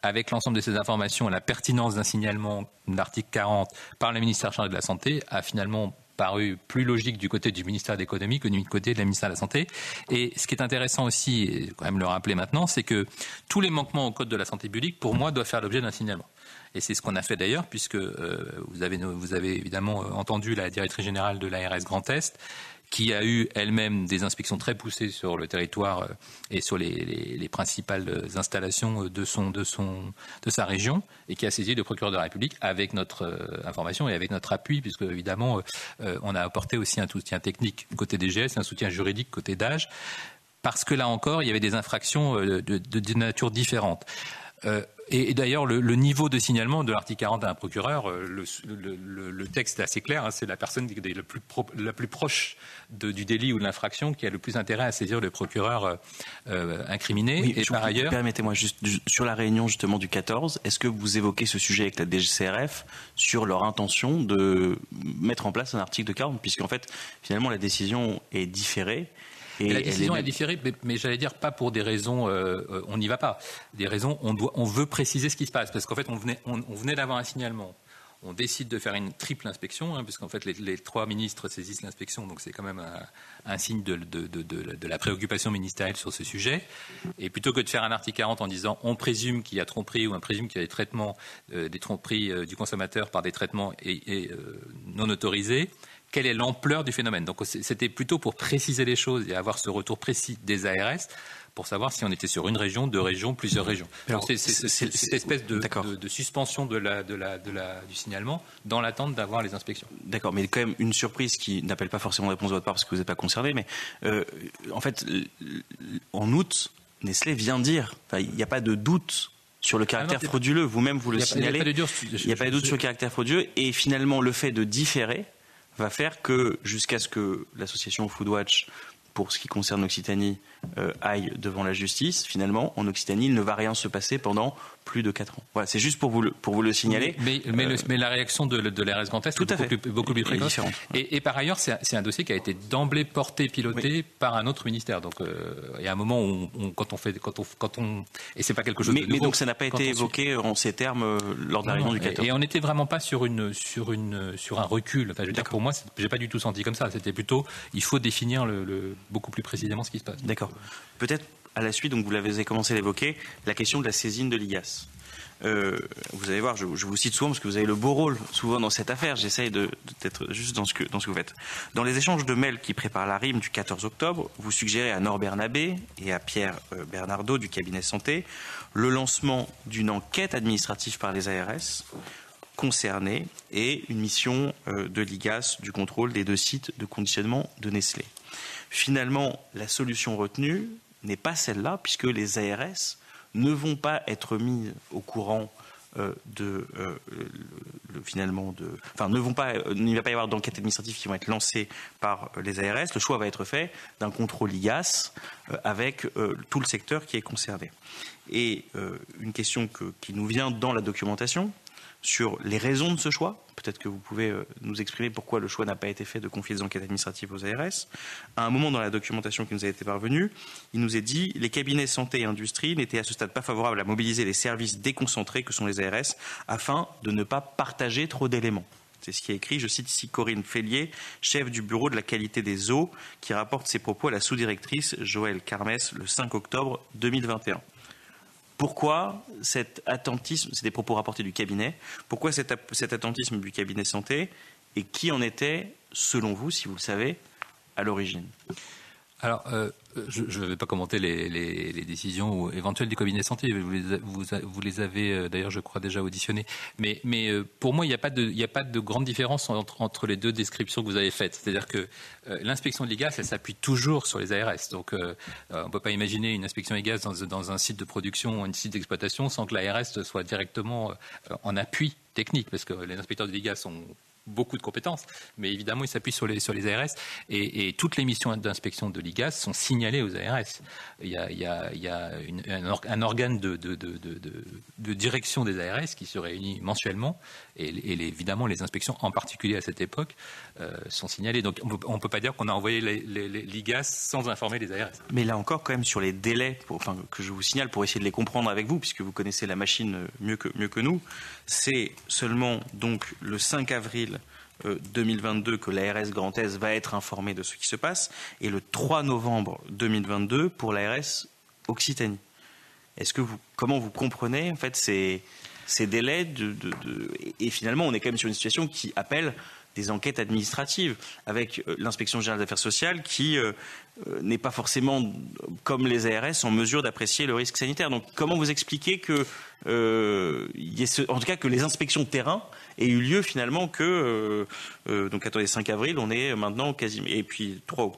avec l'ensemble de ces informations, la pertinence d'un signalement de l'article 40 par le ministère chargé de la Santé a finalement paru plus logique du côté du ministère de l'économie que du côté de la ministère de la Santé. Et ce qui est intéressant aussi, et quand même le rappeler maintenant, c'est que tous les manquements au code de la santé publique, pour moi, doivent faire l'objet d'un signalement. Et c'est ce qu'on a fait d'ailleurs, puisque vous avez évidemment entendu la directrice générale de l'ARS Grand Est, qui a eu elle-même des inspections très poussées sur le territoire et sur les principales installations de sa région, et qui a saisi le procureur de la République avec notre information et avec notre appui, puisque évidemment on a apporté aussi un soutien technique côté DGS et un soutien juridique côté DAGE, parce que là encore il y avait des infractions de nature différente. Et d'ailleurs, le niveau de signalement de l'article 40 à un procureur, le texte est assez clair, c'est la personne qui est la plus proche du délit ou de l'infraction qui a le plus intérêt à saisir le procureur incriminé. Oui, et par ailleurs, permettez-moi, juste sur la réunion justement du 14, est-ce que vous évoquez ce sujet avec la DGCRF sur leur intention de mettre en place un article de 40, puisqu'en fait, finalement, la décision est différée. Et la décision est différée, mais j'allais dire pas pour des raisons, on n'y va pas. Des raisons, on veut préciser ce qui se passe, parce qu'en fait, on venait d'avoir un signalement. On décide de faire une triple inspection, puisqu'en fait, les trois ministres saisissent l'inspection, donc c'est quand même un signe de la préoccupation ministérielle sur ce sujet. Et plutôt que de faire un article 40 en disant on présume qu'il y a tromperie ou on présume qu'il y a des traitements, des tromperies du consommateur par des traitements non autorisés, quelle est l'ampleur du phénomène? Donc c'était plutôt pour préciser les choses et avoir ce retour précis des ARS pour savoir si on était sur une région, deux régions, plusieurs régions. Alors, c'est cette espèce de suspension du signalement dans l'attente d'avoir les inspections. D'accord, mais quand même une surprise qui n'appelle pas forcément de réponse de votre part parce que vous n'êtes pas concerné, mais en fait, en août, Nestlé vient dire, il n'y a pas de doute sur le caractère frauduleux, vous-même vous le signalez, il n'y a pas de doute sur le caractère frauduleux, et finalement le fait de différer va faire que, jusqu'à ce que l'association Foodwatch, pour ce qui concerne l'Occitanie, aille devant la justice, finalement, en Occitanie, il ne va rien se passer pendant plus de 4 ans. Voilà, c'est juste pour vous le signaler. Mais la réaction de l'ARS Grand Est est beaucoup plus précoce. Et par ailleurs, c'est un dossier qui a été d'emblée porté, piloté par un autre ministère. Donc, il y a un moment où et c'est pas quelque chose de nouveau. Mais donc, ça n'a pas été évoqué en ces termes lors de la réunion du 14. Et on n'était vraiment pas sur un recul. Enfin, je veux dire, pour moi, j'ai pas du tout senti comme ça. C'était plutôt, il faut définir beaucoup plus précisément ce qui se passe. D'accord. Peut-être à la suite, donc vous l'avez commencé à l'évoquer, la question de la saisine de l'IGAS. Vous allez voir, je vous cite souvent parce que vous avez le beau rôle souvent dans cette affaire. J'essaye d'être juste dans ce que vous faites. Dans les échanges de mails qui préparent la RIM du 14 octobre, vous suggérez à Norbert Nabé et à Pierre Bernardo du cabinet santé le lancement d'une enquête administrative par les ARS concernés et une mission de l'IGAS du contrôle des 2 sites de conditionnement de Nestlé. Finalement, la solution retenue n'est pas celle-là puisque les ARS ne vont pas être mis au courant il ne va pas y avoir d'enquêtes administratives qui vont être lancées par les ARS. Le choix va être fait d'un contrôle IGAS avec tout le secteur qui est concerné. Et une question qui nous vient dans la documentation sur les raisons de ce choix. Peut-être que vous pouvez nous exprimer pourquoi le choix n'a pas été fait de confier des enquêtes administratives aux ARS. À un moment dans la documentation qui nous a été parvenue, il nous est dit « Les cabinets santé et industrie n'étaient à ce stade pas favorables à mobiliser les services déconcentrés que sont les ARS afin de ne pas partager trop d'éléments ». C'est ce qui est écrit, je cite ici Corinne Félier, chef du bureau de la qualité des eaux, qui rapporte ses propos à la sous-directrice Joëlle Carmès le 5 octobre 2021. Pourquoi cet attentisme, c'est des propos rapportés du cabinet, pourquoi cet attentisme du cabinet santé et qui en était, selon vous, si vous le savez, à l'origine ? Alors, je ne vais pas commenter les décisions éventuelles du cabinet santé. Vous les avez d'ailleurs, je crois, déjà auditionnées. Mais pour moi, il n'y a pas de grande différence entre les 2 descriptions que vous avez faites. C'est-à-dire que l'inspection de l'IGAS, elle s'appuie toujours sur les ARS. Donc, on ne peut pas imaginer une inspection IGAS dans un site de production ou un site d'exploitation sans que l'ARS soit directement en appui technique, parce que les inspecteurs de l'IGAS ont beaucoup de compétences, mais évidemment, ils s'appuient sur les ARS et toutes les missions d'inspection de l'IGAS sont signalées aux ARS. Il y a un organe de direction des ARS qui se réunit mensuellement et évidemment, les inspections, en particulier à cette époque, sont signalées. Donc, on ne peut pas dire qu'on a envoyé l'IGAS sans informer les ARS. Mais là encore, quand même, sur les délais que je vous signale pour essayer de les comprendre avec vous, puisque vous connaissez la machine mieux que nous, c'est seulement donc le 5 avril 2022 que l'ARS Grand Est va être informée de ce qui se passe et le 3 novembre 2022 pour l'ARS Occitanie. Comment vous comprenez en fait ces délais et finalement on est quand même sur une situation qui appelle des enquêtes administratives avec l'inspection générale des affaires sociales qui n'est pas forcément comme les ARS en mesure d'apprécier le risque sanitaire. Donc comment vous expliquez que en tout cas que les inspections de terrain aient eu lieu finalement que donc attendez 5 avril on est maintenant quasiment et puis 3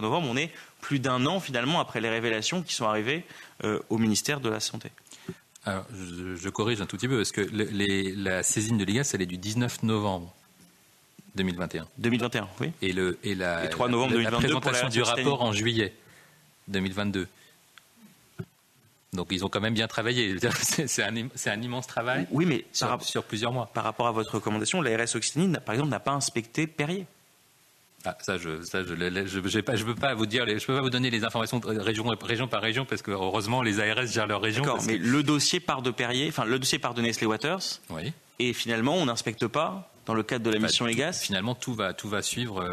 novembre on est plus d'1 an finalement après les révélations qui sont arrivées au ministère de la Santé. Alors je corrige un tout petit peu parce que la saisine de l'IGAS elle est du 19 novembre 2021. 2021, oui. Et 3 novembre 2022 la présentation du rapport rapport en juillet 2022. Donc ils ont quand même bien travaillé. C'est un immense travail. Oui, mais sur plusieurs mois. Par rapport à votre recommandation, l'ARS Occitanie, par exemple, n'a pas inspecté Perrier. Ah, je peux pas vous dire, je peux pas vous donner les informations région par région parce que heureusement les ARS gèrent leur région. D'accord, mais le dossier part de Perrier, enfin le dossier part de Nestlé Waters. Oui. Et finalement, on n'inspecte pas. Dans le cadre de la mission IGAS. Finalement, tout va suivre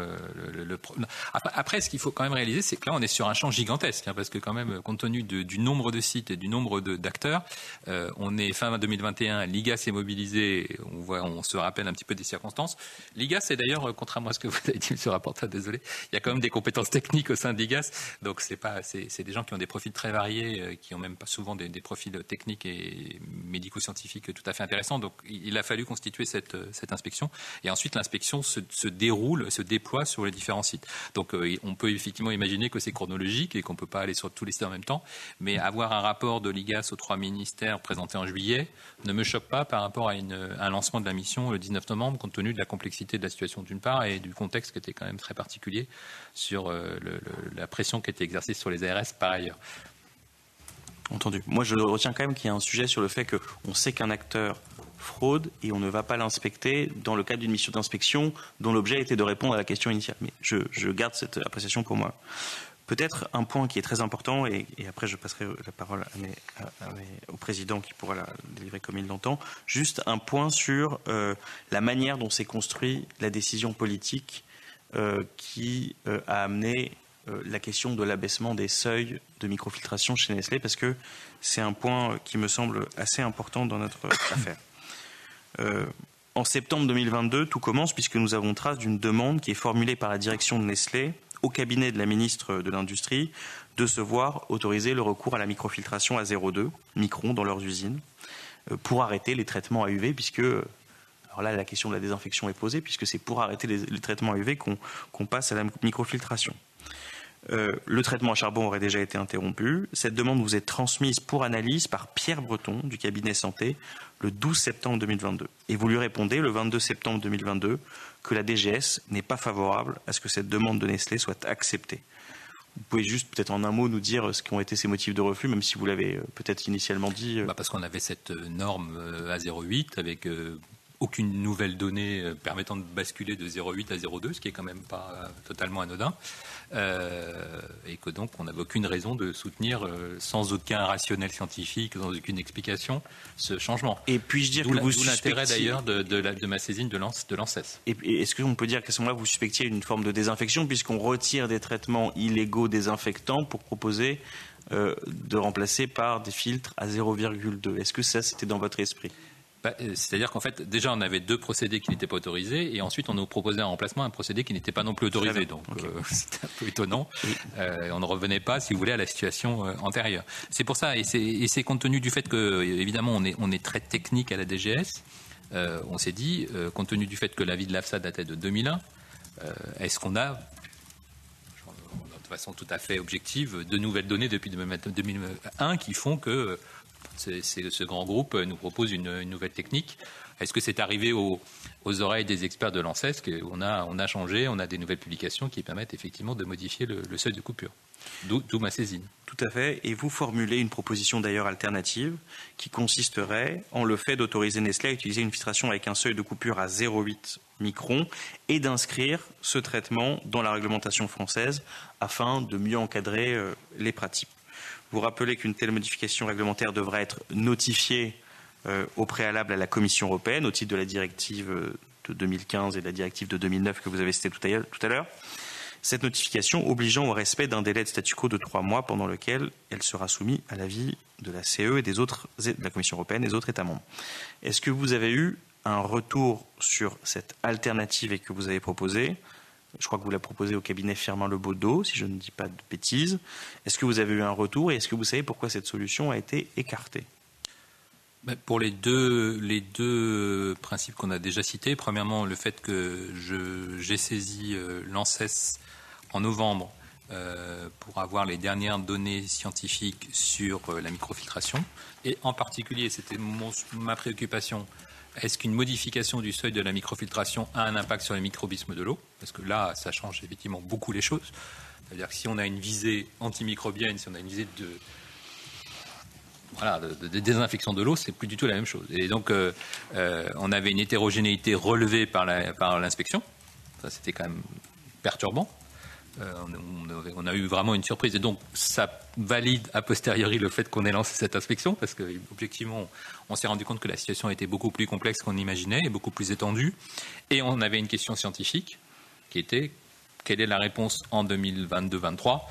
Après, ce qu'il faut quand même réaliser, c'est que là, on est sur un champ gigantesque, parce que quand même, compte tenu du nombre de sites et du nombre d'acteurs, on est fin 2021, l'IGAS est mobilisé, on se rappelle un petit peu des circonstances. L'IGAS, c'est d'ailleurs, contrairement à ce que vous avez dit, monsieur le rapporteur, désolé, il y a quand même des compétences techniques au sein de l'IGAS, donc c'est des gens qui ont des profils très variés, qui ont même pas souvent des profils techniques et médico-scientifiques tout à fait intéressants, donc il a fallu constituer cette inspection. Et ensuite, l'inspection se déploie sur les différents sites. Donc, on peut effectivement imaginer que c'est chronologique et qu'on ne peut pas aller sur tous les sites en même temps. Mais avoir un rapport de l'IGAS aux 3 ministères présenté en juillet ne me choque pas par rapport à un lancement de la mission le 19 novembre, compte tenu de la complexité de la situation d'une part et du contexte qui était quand même très particulier sur la pression qui était exercée sur les ARS par ailleurs. Entendu. Moi, je retiens quand même qu'il y a un sujet sur le fait qu'on sait qu'un acteur fraude et on ne va pas l'inspecter dans le cadre d'une mission d'inspection dont l'objet était de répondre à la question initiale. Mais je garde cette appréciation pour moi. Peut-être un point qui est très important, et après je passerai la parole au président qui pourra la délivrer comme il l'entend, juste un point sur la manière dont s'est construite la décision politique qui a amené la question de l'abaissement des seuils de microfiltration chez Nestlé, parce que c'est un point qui me semble assez important dans notre affaire. En septembre 2022, tout commence puisque nous avons trace d'une demande qui est formulée par la direction de Nestlé au cabinet de la ministre de l'Industrie de se voir autoriser le recours à la microfiltration à 0,2 microns dans leurs usines pour arrêter les traitements à UV, puisque, alors là la question de la désinfection est posée, puisque c'est pour arrêter les traitements à UV qu'on passe à la microfiltration. Le traitement à charbon aurait déjà été interrompu. Cette demande vous est transmise pour analyse par Pierre Breton du cabinet santé le 12 septembre 2022. Et vous lui répondez le 22 septembre 2022 que la DGS n'est pas favorable à ce que cette demande de Nestlé soit acceptée. Vous pouvez juste peut-être en un mot nous dire ce qu'ont été ces motifs de refus, même si vous l'avez peut-être initialement dit. Parce qu'on avait cette norme à 0,8 avec aucune nouvelle donnée permettant de basculer de 0,8 à 0,2, ce qui est quand même pas totalement anodin. Et que donc on n'avait aucune raison de soutenir sans aucun rationnel scientifique, sans aucune explication, ce changement. Et puis-je dire que vous suspectiez... l'intérêt d'ailleurs de ma saisine de l'ANSES. Et est-ce qu'on peut dire qu'à ce moment-là vous suspectiez une forme de désinfection, puisqu'on retire des traitements illégaux désinfectants pour proposer de remplacer par des filtres à 0,2 ? Est-ce que ça c'était dans votre esprit ? C'est-à-dire qu'en fait, déjà, on avait deux procédés qui n'étaient pas autorisés, et ensuite, on nous proposait en remplacement un procédé qui n'était pas non plus autorisé. Donc, c'était un peu étonnant. On ne revenait pas, si vous voulez, à la situation antérieure. C'est pour ça, et c'est compte tenu du fait que, évidemment, on est très technique à la DGS. On s'est dit, compte tenu du fait que l'avis de l'AFSA datait de 2001, est-ce qu'on a, de façon tout à fait objective, de nouvelles données depuis 2001 qui font que ce grand groupe nous propose une nouvelle technique. Est-ce que c'est arrivé aux oreilles des experts de l'ANSES qu'on a changé, on a des nouvelles publications qui permettent effectivement de modifier le seuil de coupure. D'où ma saisine. Tout à fait. Et vous formulez une proposition d'ailleurs alternative qui consisterait en le fait d'autoriser Nestlé à utiliser une filtration avec un seuil de coupure à 0,8 microns et d'inscrire ce traitement dans la réglementation française afin de mieux encadrer les pratiques. Vous rappelez qu'une telle modification réglementaire devra être notifiée au préalable à la Commission européenne au titre de la directive de 2015 et de la directive de 2009 que vous avez citée tout à l'heure. Cette notification obligeant au respect d'un délai de statu quo de 3 mois pendant lequel elle sera soumise à l'avis de la CE et de la Commission européenne et des autres États membres. Est-ce que vous avez eu un retour sur cette alternative et que vous avez proposée ? Je crois que vous la proposez au cabinet Firmin-Lebaudot, si je ne dis pas de bêtises. Est-ce que vous avez eu un retour et est-ce que vous savez pourquoi cette solution a été écartée ? Pour les deux principes qu'on a déjà cités, premièrement, le fait que j'ai saisi l'ANSES en novembre pour avoir les dernières données scientifiques sur la microfiltration. Et en particulier, c'était ma préoccupation, est-ce qu'une modification du seuil de la microfiltration a un impact sur le microbisme de l'eau ? Parce que là, ça change effectivement beaucoup les choses. C'est-à-dire que si on a une visée antimicrobienne, si on a une visée de désinfection de l'eau, c'est plus du tout la même chose. Et donc, on avait une hétérogénéité relevée par l'inspection. Ça, c'était quand même perturbant. On a eu vraiment une surprise. Et donc, ça valide a posteriori le fait qu'on ait lancé cette inspection, parce qu'objectivement, on s'est rendu compte que la situation était beaucoup plus complexe qu'on imaginait et beaucoup plus étendue. Et on avait une question scientifique qui était quelle est la réponse en 2022-23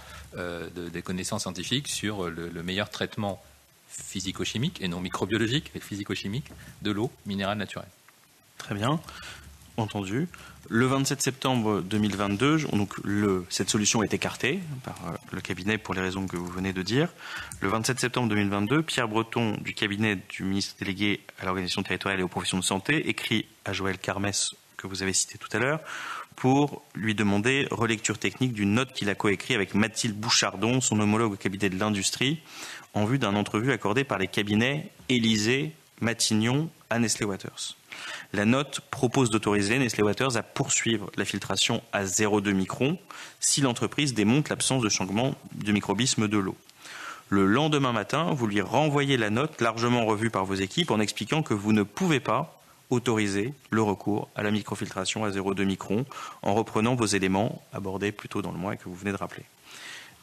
des connaissances scientifiques sur le meilleur traitement physico-chimique, et non microbiologique, mais physico-chimique, de l'eau minérale naturelle. Très bien, entendu. Le 27 septembre 2022, donc cette solution est écartée par le cabinet pour les raisons que vous venez de dire. Le 27 septembre 2022, Pierre Breton, du cabinet du ministre délégué à l'organisation territoriale et aux professions de santé, écrit à Joël Carmès, que vous avez cité tout à l'heure, pour lui demander relecture technique d'une note qu'il a coécrite avec Mathilde Bouchardon, son homologue au cabinet de l'industrie, en vue d'un entrevue accordé par les cabinets Élysée, Matignon à Nestlé Waters. La note propose d'autoriser Nestlé Waters à poursuivre la filtration à 0,2 microns si l'entreprise démontre l'absence de changement de microbisme de l'eau. Le lendemain matin, vous lui renvoyez la note largement revue par vos équipes en expliquant que vous ne pouvez pas autoriser le recours à la microfiltration à 0,2 microns en reprenant vos éléments abordés plus tôt dans le mois et que vous venez de rappeler.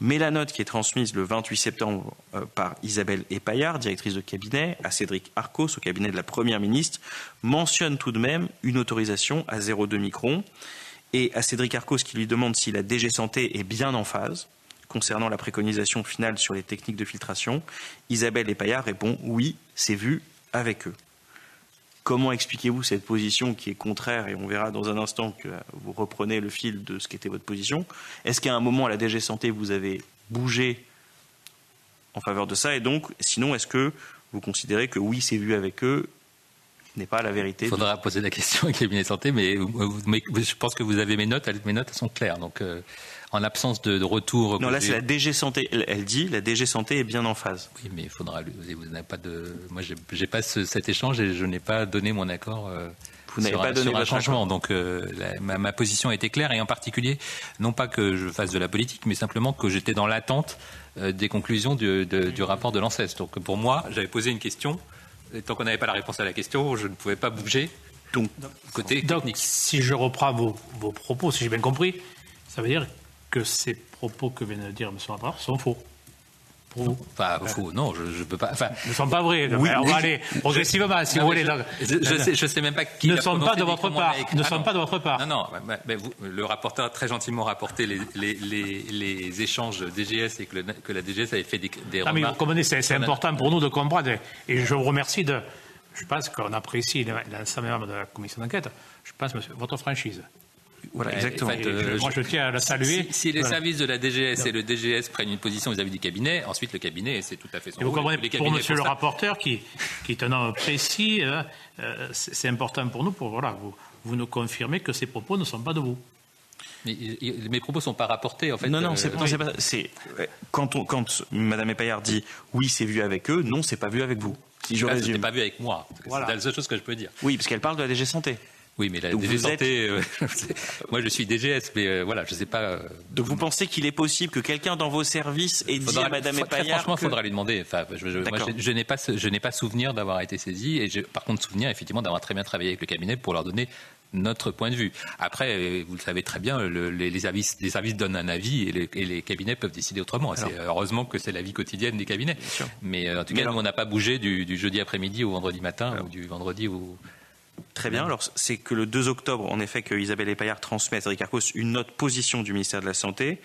Mais la note qui est transmise le 28 septembre par Isabelle Epaillard, directrice de cabinet, à Cédric Arcos, au cabinet de la Première ministre, mentionne tout de même une autorisation à 0,2 microns et à Cédric Arcos qui lui demande si la DG Santé est bien en phase concernant la préconisation finale sur les techniques de filtration. Isabelle Epaillard répond « Oui, c'est vu avec eux ». Comment expliquez-vous cette position qui est contraire, et on verra dans un instant que vous reprenez le fil de ce qu'était votre position? Est-ce qu'à un moment, à la DG Santé, vous avez bougé en faveur de ça? Et donc, sinon, est-ce que vous considérez que oui, c'est vu avec eux n'est pas la vérité? Il faudra poser la question au cabinet santé, mais je pense que vous avez mes notes, elles sont claires. Donc, en l'absence de retour... Non, là, c'est la DG Santé. Elle dit la DG Santé est bien en phase. Oui, mais il faudra... Vous n'avez pas de... Moi, j'ai pas cet échange et je n'ai pas donné mon accord vous n'avez pas donné sur un changement. Accord. Donc, ma position a été claire, et en particulier, non pas que je fasse de la politique, mais simplement que j'étais dans l'attente des conclusions du rapport de l'ANSES. Donc, pour moi, j'avais posé une question. Et tant qu'on n'avait pas la réponse à la question, je ne pouvais pas bouger. Donc, côté technique. Si je reprends vos propos, si j'ai bien compris, ça veut dire que ces propos que vient de dire M. le rapporteur sont faux. Pour vous. Enfin, faux, non, je ne peux pas. Enfin, ne sont pas vrais. Oui, on va aller progressivement, si vous voulez. Je sais même pas qui ne sont pas de votre part. Ne sont pas de votre part. Non, mais le rapporteur a très gentiment rapporté les échanges DGS et que la DGS avait fait des remarques. Mais vous comprenez, c'est important pour nous de comprendre. Et je vous remercie de. Je pense qu'on apprécie l'ensemble des membres de la commission d'enquête. Je pense, monsieur, votre franchise. Voilà, exactement. En fait, moi, je tiens à la saluer. Si les services de la DGS et le DGS prennent une position vis-à-vis du cabinet, ensuite le cabinet, c'est tout à fait son rôle. Vous comprenez, pour monsieur le rapporteur, qui est un homme précis, c'est important pour nous, vous nous confirmez que ces propos ne sont pas de vous. Mais mes propos ne sont pas rapportés, en fait. Non, c'est pas. Quand Mme Epaillard dit oui, c'est vu avec eux, non, c'est pas vu avec vous. Si je résume. C'est pas vu avec moi. Voilà. C'est la seule chose que je peux dire. Oui, parce qu'elle parle de la DG Santé. Oui, mais la DG Santé, moi je suis DGS, mais voilà, je ne sais pas. Donc vous pensez qu'il est possible que quelqu'un dans vos services ait dit à Mme Epaillard franchement, il faudra lui demander. Enfin, moi, je n'ai pas souvenir d'avoir été saisi, et j'ai par contre souvenir effectivement d'avoir très bien travaillé avec le cabinet pour leur donner notre point de vue. Après, vous le savez très bien, les services donnent un avis et les cabinets peuvent décider autrement. Heureusement que c'est la vie quotidienne des cabinets. Mais en tout cas, nous, on n'a pas bougé du jeudi après-midi au vendredi matin ou du vendredi au... Très bien. Alors, c'est que le 2 octobre, en effet, que Isabelle Epaillard transmet à Cédric Arcos une note position du ministère de la Santé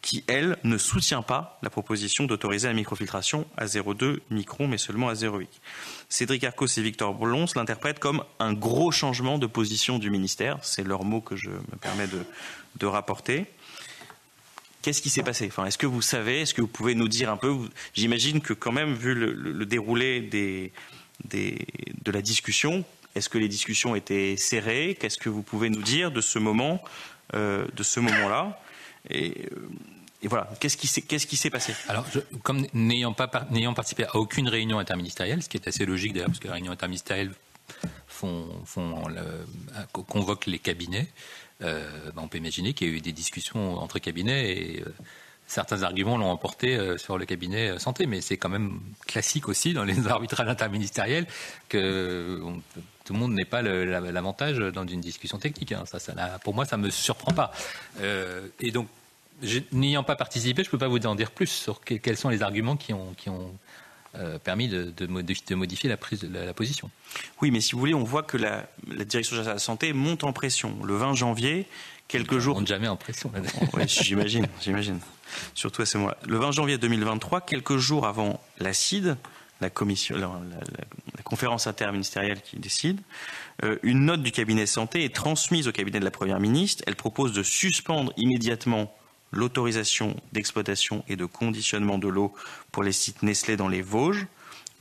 qui, elle, ne soutient pas la proposition d'autoriser la microfiltration à 0,2 microns, mais seulement à 0,8. Cédric Arcos et Victor Blons l'interprètent comme un gros changement de position du ministère. C'est leur mot que je me permets de rapporter. Qu'est-ce qui s'est passé? Est-ce que vous savez? Est-ce que vous pouvez nous dire un peu? J'imagine que quand même, vu le déroulé de la discussion, est-ce que les discussions étaient serrées? Qu'est-ce que vous pouvez nous dire de ce moment-là? Et voilà, qu'est-ce qui s'est passé? Alors, comme n'ayant participé à aucune réunion interministérielle, ce qui est assez logique d'ailleurs, parce que les réunions interministérielles convoquent les cabinets, on peut imaginer qu'il y a eu des discussions entre cabinets et certains arguments l'ont emporté sur le cabinet santé, mais c'est quand même classique aussi dans les arbitrages interministériels que tout le monde n'ait pas l'avantage dans une discussion technique. Pour moi, ça ne me surprend pas. Et donc, n'ayant pas participé, je ne peux pas vous en dire plus sur quels sont les arguments qui ont permis de modifier la position. Oui, mais si vous voulez, on voit que la direction générale de la santé monte en pression. Le 20 janvier, quelques jours... On monte jamais en pression. Oui, j'imagine. Surtout à ce mois. Le 20 janvier 2023, quelques jours avant la CID, la conférence interministérielle qui décide, une note du cabinet santé est transmise au cabinet de la Première ministre. Elle propose de suspendre immédiatement l'autorisation d'exploitation et de conditionnement de l'eau pour les sites Nestlé dans les Vosges,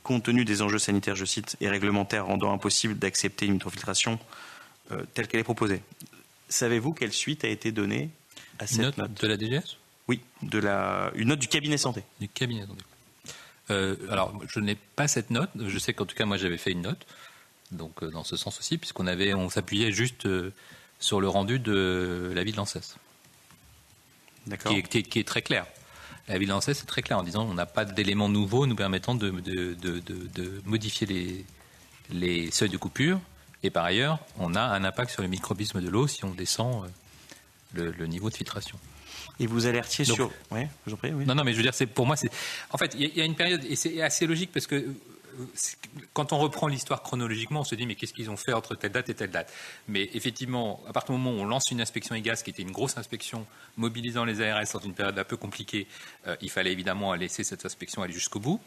compte tenu des enjeux sanitaires, je cite, et réglementaires rendant impossible d'accepter une microfiltration telle qu'elle est proposée. Savez-vous quelle suite a été donnée à cette note de la DGS? Oui, une note du cabinet santé. Du cabinet santé. Alors, je n'ai pas cette note. Je sais qu'en tout cas, moi, j'avais fait une note, donc dans ce sens aussi, on s'appuyait juste sur le rendu de l'avis de l'ANSES. D'accord. Qui est très clair. L'avis de l'ANSES est très clair en disant on n'a pas d'éléments nouveaux nous permettant de modifier les seuils de coupure. Et par ailleurs, on a un impact sur le microbisme de l'eau si on descend le niveau de filtration. Et vous alertiez sur... Oui, je vous en prie, oui. Non, mais je veux dire, pour moi, en fait, il y a une période, et c'est assez logique parce que quand on reprend l'histoire chronologiquement, on se dit mais qu'est-ce qu'ils ont fait entre telle date et telle date? Mais effectivement, à partir du moment où on lance une inspection IGAS, qui était une grosse inspection mobilisant les ARS dans une période un peu compliquée, il fallait évidemment laisser cette inspection aller jusqu'au bout.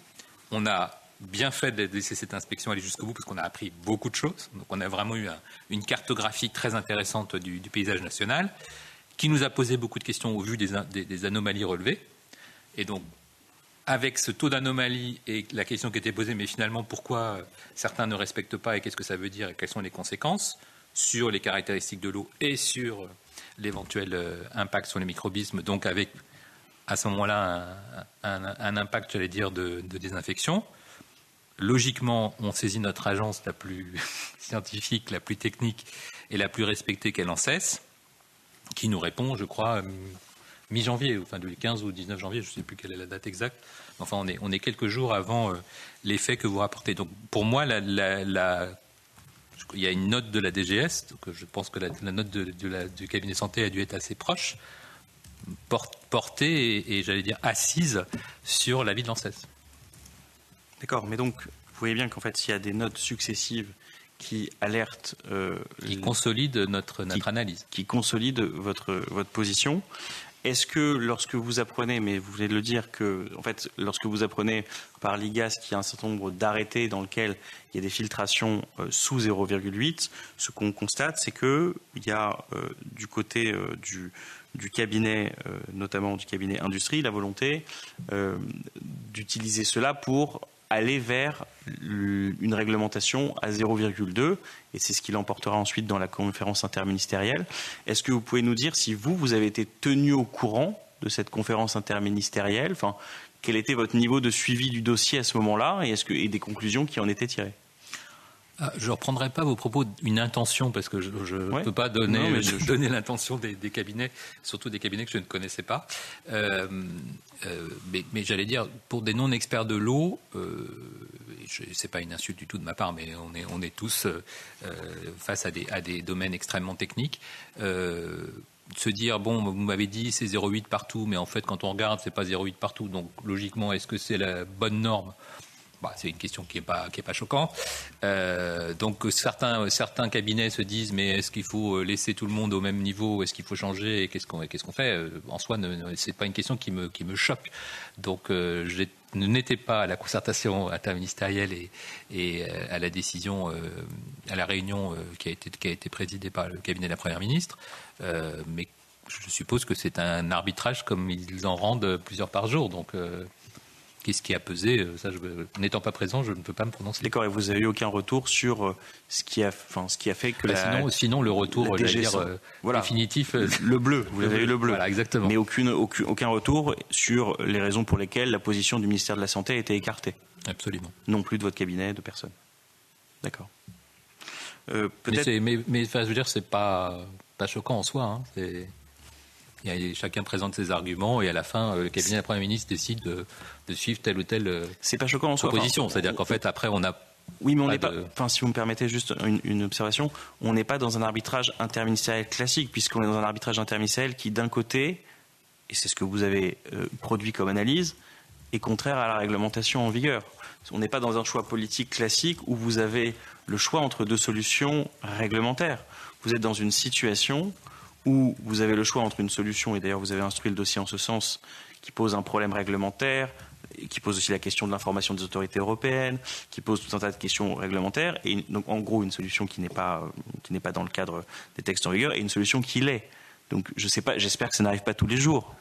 On a bien fait de laisser cette inspection aller jusqu'au bout parce qu'on a appris beaucoup de choses. Donc on a vraiment eu une cartographie très intéressante du paysage national qui nous a posé beaucoup de questions au vu des anomalies relevées. Et donc, avec ce taux d'anomalie et la question qui était posée, mais finalement, pourquoi certains ne respectent pas et qu'est-ce que ça veut dire et quelles sont les conséquences sur les caractéristiques de l'eau et sur l'éventuel impact sur les microbismes, donc avec à ce moment-là un impact, j'allais dire, de désinfection. Logiquement, on saisit notre agence la plus scientifique, la plus technique et la plus respectée qu'elle en cesse, qui nous répond, je crois, mi-janvier, enfin du 15 ou 19 janvier, je ne sais plus quelle est la date exacte. Enfin, on est quelques jours avant les faits que vous rapportez. Donc, pour moi, il y a une note de la DGS, donc je pense que la note du cabinet santé a dû être assez proche, portée et j'allais dire assise sur l'avis de l'ANSES. D'accord, mais donc, vous voyez bien qu'en fait, s'il y a des notes successives qui alertent... qui consolident notre analyse. Qui consolident votre position. Est-ce que lorsque vous apprenez, mais vous venez de le dire, que en fait, lorsque vous apprenez par l'IGAS qu'il y a un certain nombre d'arrêtés dans lesquels il y a des filtrations sous 0,8, ce qu'on constate, c'est qu'il y a du côté du cabinet, notamment du cabinet industrie, la volonté d'utiliser cela pour aller vers une réglementation à 0,2, et c'est ce qui l'emportera ensuite dans la conférence interministérielle. Est-ce que vous pouvez nous dire si vous avez été tenu au courant de cette conférence interministérielle, enfin, quel était votre niveau de suivi du dossier à ce moment-là, et des conclusions qui en étaient tirées? Je ne reprendrai pas vos propos d'une intention, parce que je ne peux pas donner l'intention des cabinets, surtout des cabinets que je ne connaissais pas. Mais j'allais dire, pour des non-experts de l'eau, ce n'est pas une insulte du tout de ma part, mais on est tous face à des domaines extrêmement techniques. Se dire, bon, vous m'avez dit c'est 0,8 partout, mais en fait, quand on regarde, c'est pas 0,8 partout. Donc, logiquement, est-ce que c'est la bonne norme? C'est une question qui est pas choquante. Donc certains cabinets se disent mais est-ce qu'il faut laisser tout le monde au même niveau, est-ce qu'il faut changer et qu'est-ce qu'on fait? En soi, c'est pas une question qui me choque. Donc je n'étais pas à la concertation interministérielle et à la décision, à la réunion qui a été présidée par le cabinet de la Première ministre, mais je suppose que c'est un arbitrage comme ils en rendent plusieurs par jour. Donc qu'est-ce qui a pesé? Ça, n'étant pas présent, je ne peux pas me prononcer. D'accord, et vous n'avez eu aucun retour sur ce qui a fait que sinon, le retour, définitif... Le bleu, vous avez eu le bleu. Voilà, exactement. Mais aucun retour sur les raisons pour lesquelles la position du ministère de la Santé a été écartée. Absolument. Non plus de votre cabinet, de personne. D'accord. Mais je veux dire, c'est pas choquant en soi. Hein. Chacun présente ses arguments et à la fin, le cabinet de la Première ministre décide de suivre telle ou telle proposition. C'est-à-dire qu'en fait, après, on a... Oui, mais on n'est pas... Enfin, si vous me permettez juste une observation, on n'est pas dans un arbitrage interministériel classique, puisqu'on est dans un arbitrage interministériel qui, d'un côté, et c'est ce que vous avez produit comme analyse, est contraire à la réglementation en vigueur. On n'est pas dans un choix politique classique où vous avez le choix entre deux solutions réglementaires. Vous êtes dans une situation où vous avez le choix entre une solution, et d'ailleurs vous avez instruit le dossier en ce sens, qui pose un problème réglementaire, qui pose aussi la question de l'information des autorités européennes, qui pose tout un tas de questions réglementaires, et donc en gros une solution qui n'est pas dans le cadre des textes en vigueur, et une solution qui l'est. Donc je sais pas, j'espère que ça n'arrive pas tous les jours.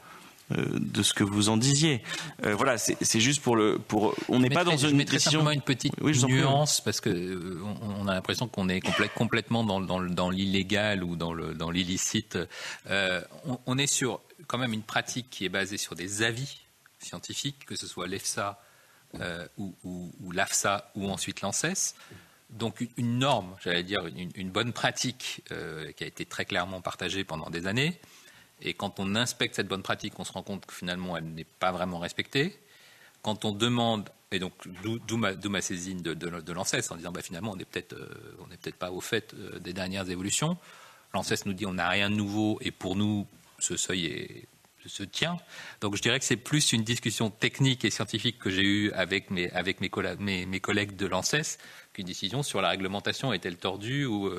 De ce que vous en disiez. Voilà, c'est juste on n'est pas dans une décision... simplement une petite nuance, parce que on a l'impression qu'on est complètement dans l'illégal ou dans l'illicite. On est sur quand même une pratique qui est basée sur des avis scientifiques, que ce soit l'EFSA ou l'AFSA ou ensuite l'ANSES. Donc une norme, j'allais dire une bonne pratique qui a été très clairement partagée pendant des années. Et quand on inspecte cette bonne pratique, on se rend compte que finalement, elle n'est pas vraiment respectée. Quand on demande, et donc d'où ma saisine de l'ANSES en disant finalement, on n'est peut-être pas au fait des dernières évolutions. L'ANSES nous dit on n'a rien de nouveau et pour nous, ce seuil se tient. Donc je dirais que c'est plus une discussion technique et scientifique que j'ai eue avec mes collègues de l'ANSES qu'une décision sur la réglementation est-elle tordue ou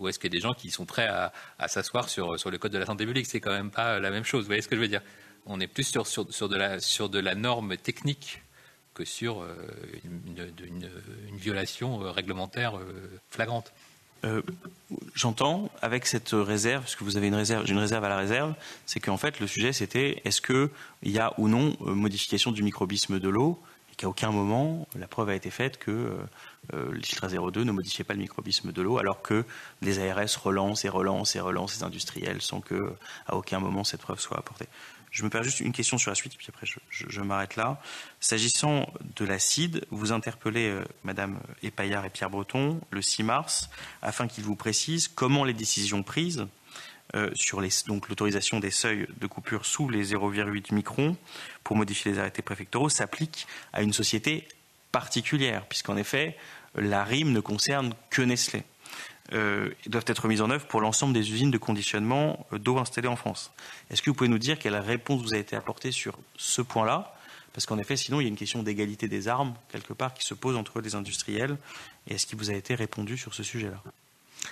est-ce qu'il y a des gens qui sont prêts à s'asseoir sur le code de la santé publique. C'est quand même pas la même chose. Vous voyez ce que je veux dire? On est plus sur de la norme technique que sur une violation réglementaire flagrante. J'entends avec cette réserve, parce que vous avez une réserve, j'ai une réserve à la réserve, c'est qu'en fait le sujet c'était est-ce qu'il y a ou non modification du microbisme de l'eau, et qu'à aucun moment la preuve a été faite que l'Iltra 02 ne modifiait pas le microbisme de l'eau, alors que les ARS relancent les industriels sans que à aucun moment cette preuve soit apportée. Je me perds juste une question sur la suite, puis après je m'arrête là. S'agissant de l'acide, vous interpellez Madame Epaillard et Pierre Breton le 6 mars, afin qu'ils vous précisent comment les décisions prises sur donc l'autorisation des seuils de coupure sous les 0,8 microns pour modifier les arrêtés préfectoraux s'appliquent à une société particulière, puisqu'en effet, la RIM ne concerne que Nestlé. Doivent être mises en œuvre pour l'ensemble des usines de conditionnement d'eau installées en France. Est-ce que vous pouvez nous dire quelle réponse vous a été apportée sur ce point-là? Parce qu'en effet, sinon, il y a une question d'égalité des armes, quelque part, qui se pose entre les industriels. Et est-ce qu'il vous a été répondu sur ce sujet-là?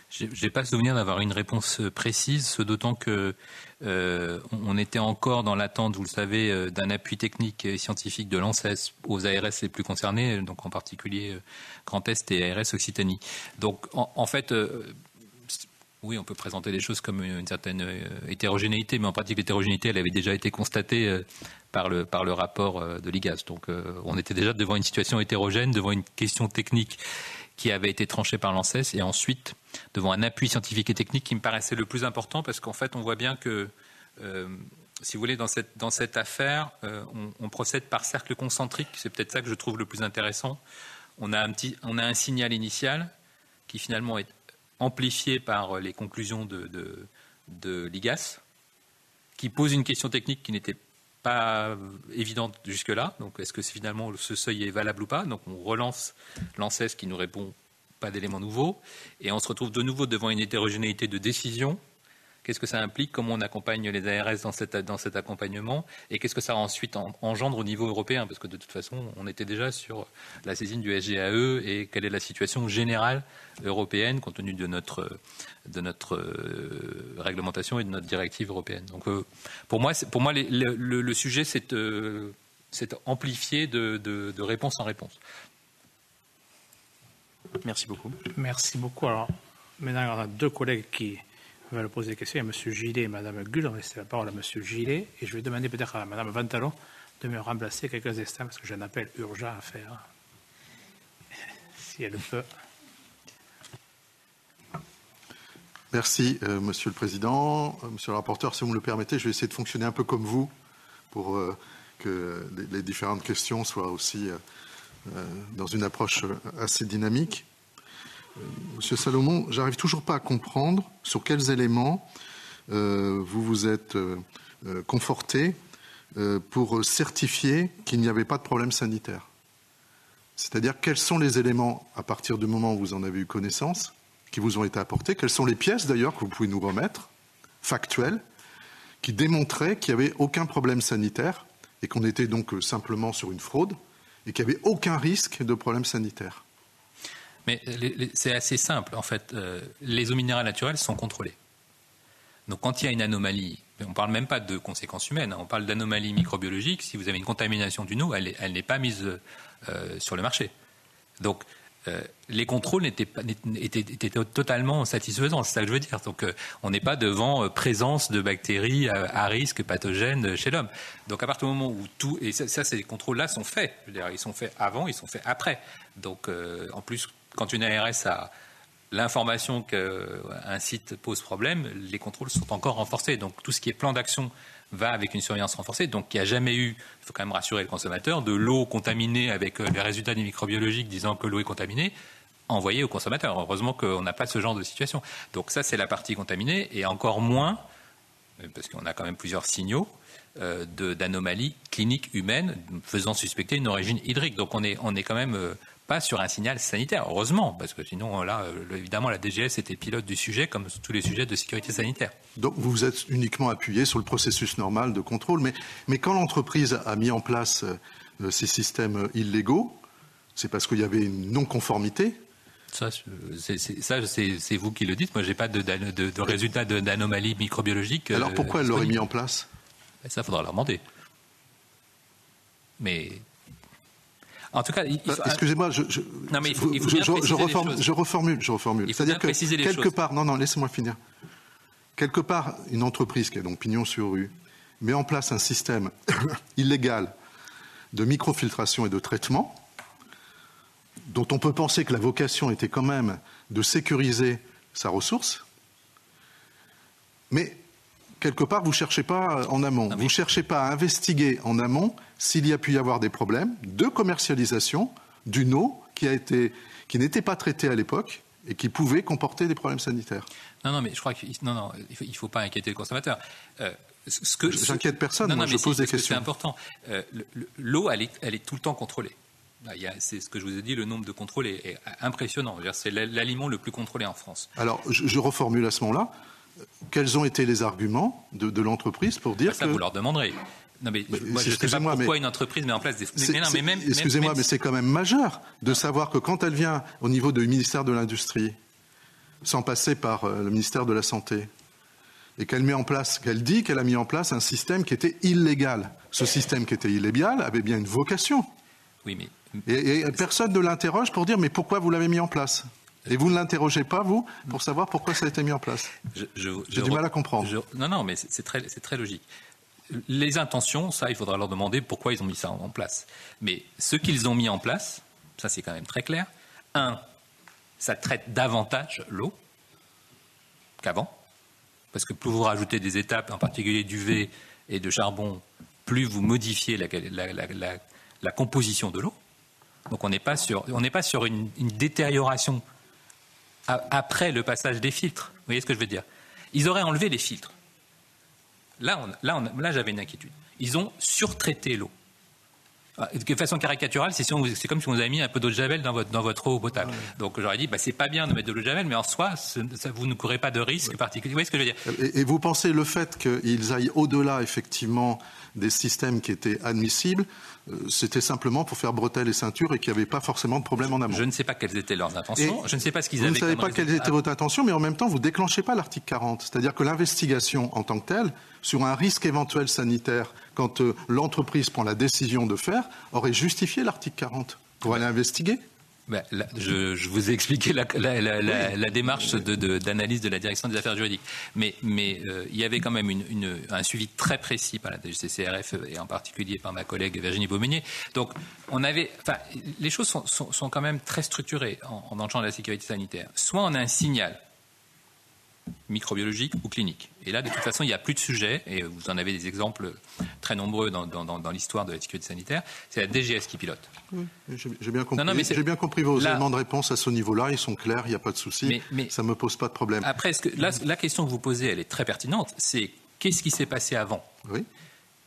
Je n'ai pas le souvenir d'avoir une réponse précise, ce d'autant que on était encore dans l'attente, vous le savez, d'un appui technique et scientifique de l'ANSES aux ARS les plus concernés, donc en particulier Grand Est et ARS Occitanie. Donc en fait, oui, on peut présenter les choses comme une certaine hétérogénéité, mais en pratique l'hétérogénéité, elle avait déjà été constatée par le rapport de l'IGAS. Donc on était déjà devant une situation hétérogène, devant une question technique qui avait été tranchée par l'ANSES, et ensuite devant un appui scientifique et technique qui me paraissait le plus important, parce qu'en fait on voit bien que, si vous voulez, dans cette affaire, on procède par cercle concentrique. C'est peut-être ça que je trouve le plus intéressant. On a un signal initial qui finalement est amplifié par les conclusions de l'IGAS, qui pose une question technique qui n'était pas évidente jusque-là. Donc, est-ce que finalement ce seuil est valable ou pas? Donc, on relance l'ANSES qui nous répond pas d'éléments nouveaux, et on se retrouve de nouveau devant une hétérogénéité de décision. Qu'est-ce que ça implique? Comment on accompagne les ARS dans cet accompagnement? Et qu'est-ce que ça ensuite engendre au niveau européen? Parce que de toute façon, on était déjà sur la saisine du SGAE, et quelle est la situation générale européenne compte tenu de notre réglementation et de notre directive européenne. Donc pour moi le sujet s'est amplifié de réponse en réponse. Merci beaucoup. Merci beaucoup. Alors, maintenant, on a deux collègues qui veulent poser des questions. Il y a M. Gillet et Mme Gull. On va laisser la parole à M. Gillet. Et je vais demander peut-être à Mme Vantalon de me remplacer quelques instants parce que j'ai un appel urgent à faire. Si elle peut. Merci, Monsieur le Président. Monsieur le rapporteur, si vous me le permettez, je vais essayer de fonctionner un peu comme vous pour que les différentes questions soient aussi dans une approche assez dynamique. Monsieur Salomon, j'arrive toujours pas à comprendre sur quels éléments vous vous êtes conforté pour certifier qu'il n'y avait pas de problème sanitaire. C'est-à-dire, quels sont les éléments, à partir du moment où vous en avez eu connaissance, qui vous ont été apportés, quelles sont les pièces d'ailleurs que vous pouvez nous remettre, factuelles, qui démontraient qu'il n'y avait aucun problème sanitaire et qu'on était donc simplement sur une fraude et qu'il n'y avait aucun risque de problème sanitaire. Mais c'est assez simple. En fait, les eaux minérales naturelles sont contrôlées. Donc quand il y a une anomalie, on ne parle même pas de conséquences humaines, on parle d'anomalie microbiologique. Si vous avez une contamination d'une eau, elle n'est pas mise sur le marché. Donc les contrôles étaient totalement satisfaisants, c'est ça que je veux dire. Donc on n'est pas devant présence de bactéries à risque pathogènes chez l'homme. Donc à partir du moment où tout, et ça ces contrôles-là sont faits, je veux dire, ils sont faits avant, ils sont faits après. Donc en plus, quand une ARS a l'information qu'un site pose problème, les contrôles sont encore renforcés. Donc tout ce qui est plan d'action va avec une surveillance renforcée. Donc il n'y a jamais eu, il faut quand même rassurer le consommateur, de l'eau contaminée avec les résultats des microbiologiques disant que l'eau est contaminée, envoyée au consommateur. Heureusement qu'on n'a pas ce genre de situation. Donc ça, c'est la partie contaminée, et encore moins, parce qu'on a quand même plusieurs signaux, d'anomalies cliniques humaines faisant suspecter une origine hydrique. Donc on est quand même pas sur un signal sanitaire, heureusement, parce que sinon, là, évidemment, la DGS était pilote du sujet, comme tous les sujets de sécurité sanitaire. Donc vous vous êtes uniquement appuyé sur le processus normal de contrôle, mais quand l'entreprise a mis en place ces systèmes illégaux, c'est parce qu'il y avait une non-conformité. Ça, c'est vous qui le dites. Moi, je n'ai pas de résultat d'anomalie microbiologique. Alors pourquoi elle l'aurait mis en place? Ça, il faudra leur demander. Mais... En tout cas, excusez-moi, je reformule. C'est-à-dire que quelque part, non, laissez-moi finir. Quelque part, une entreprise qui a donc pignon sur rue met en place un système illégal de microfiltration et de traitement, dont on peut penser que la vocation était quand même de sécuriser sa ressource, mais quelque part, vous ne cherchez pas en amont. Vous ne cherchez pas à investiguer en amont s'il y a pu y avoir des problèmes de commercialisation d'une eau qui n'était pas traitée à l'époque et qui pouvait comporter des problèmes sanitaires. Non, mais je crois qu'il ne faut pas inquiéter le consommateur. J'inquiète personne, je pose des questions. C'est important. L'eau, elle est tout le temps contrôlée. C'est ce que je vous ai dit, le nombre de contrôles est impressionnant. C'est l'aliment le plus contrôlé en France. Alors, je reformule à ce moment-là. Quels ont été les arguments de l'entreprise pour dire ça, vous leur demanderez. Non, mais moi, je ne sais pas pourquoi une entreprise met en place des... Excusez-moi, mais c'est quand même majeur de savoir que quand elle vient au niveau du ministère de l'Industrie, sans passer par le ministère de la Santé, et qu'elle dit qu'elle a mis en place un système qui était illégal. Ce système qui était illégal avait bien une vocation. Oui, mais... Et personne ne l'interroge pour dire mais pourquoi vous l'avez mis en place? Et vous ne l'interrogez pas, vous, pour savoir pourquoi ça a été mis en place? J'ai du mal à comprendre. Non, mais c'est très logique. Les intentions, ça, il faudra leur demander pourquoi ils ont mis ça en place. Mais ce qu'ils ont mis en place, ça c'est quand même très clair. Ça traite davantage l'eau qu'avant. Parce que plus vous rajoutez des étapes, en particulier d'UV et de charbon, plus vous modifiez la composition de l'eau. Donc on n'est pas sur une détérioration après le passage des filtres. Vous voyez ce que je veux dire? Ils auraient enlevé les filtres. Là, j'avais une inquiétude. Ils ont surtraité l'eau. De façon caricaturale, c'est comme si on vous avait mis un peu d'eau de javel dans votre eau potable. Ouais. Donc j'aurais dit, c'est pas bien de mettre de l'eau de javel, mais en soi, vous ne courez pas de risque particulier. Vous voyez ce que je veux dire? Et vous pensez le fait qu'ils aillent au-delà, effectivement, des systèmes qui étaient admissibles, c'était simplement pour faire bretelles et ceintures et qu'il n'y avait pas forcément de problème en amont? Je ne sais pas quelles étaient leurs intentions. Je ne sais pas ce qu'ils avaient. Vous ne savez pas quelles étaient vos intentions, mais en même temps, vous ne déclenchez pas l'article 40. C'est-à-dire que l'investigation en tant que telle, sur un risque éventuel sanitaire, quand l'entreprise prend la décision de faire, aurait justifié l'article 40 pour aller investiguer. Je vous ai expliqué la démarche d'analyse de la direction des affaires juridiques. Mais il y avait quand même un suivi très précis par la DGCCRF et en particulier par ma collègue Virginie Beaumeunier. Donc, les choses sont quand même très structurées dans le champ de la sécurité sanitaire. Soit on a un signal microbiologique ou clinique. Et là, de toute façon, il n'y a plus de sujet, et vous en avez des exemples très nombreux dans l'histoire de la sécurité sanitaire, c'est la DGS qui pilote. Oui, j'ai bien compris. J'ai bien compris vos éléments de réponse à ce niveau-là, ils sont clairs, il n'y a pas de souci, ça ne me pose pas de problème. Après, la question que vous posez, elle est très pertinente, c'est qu'est-ce qui s'est passé avant? Oui.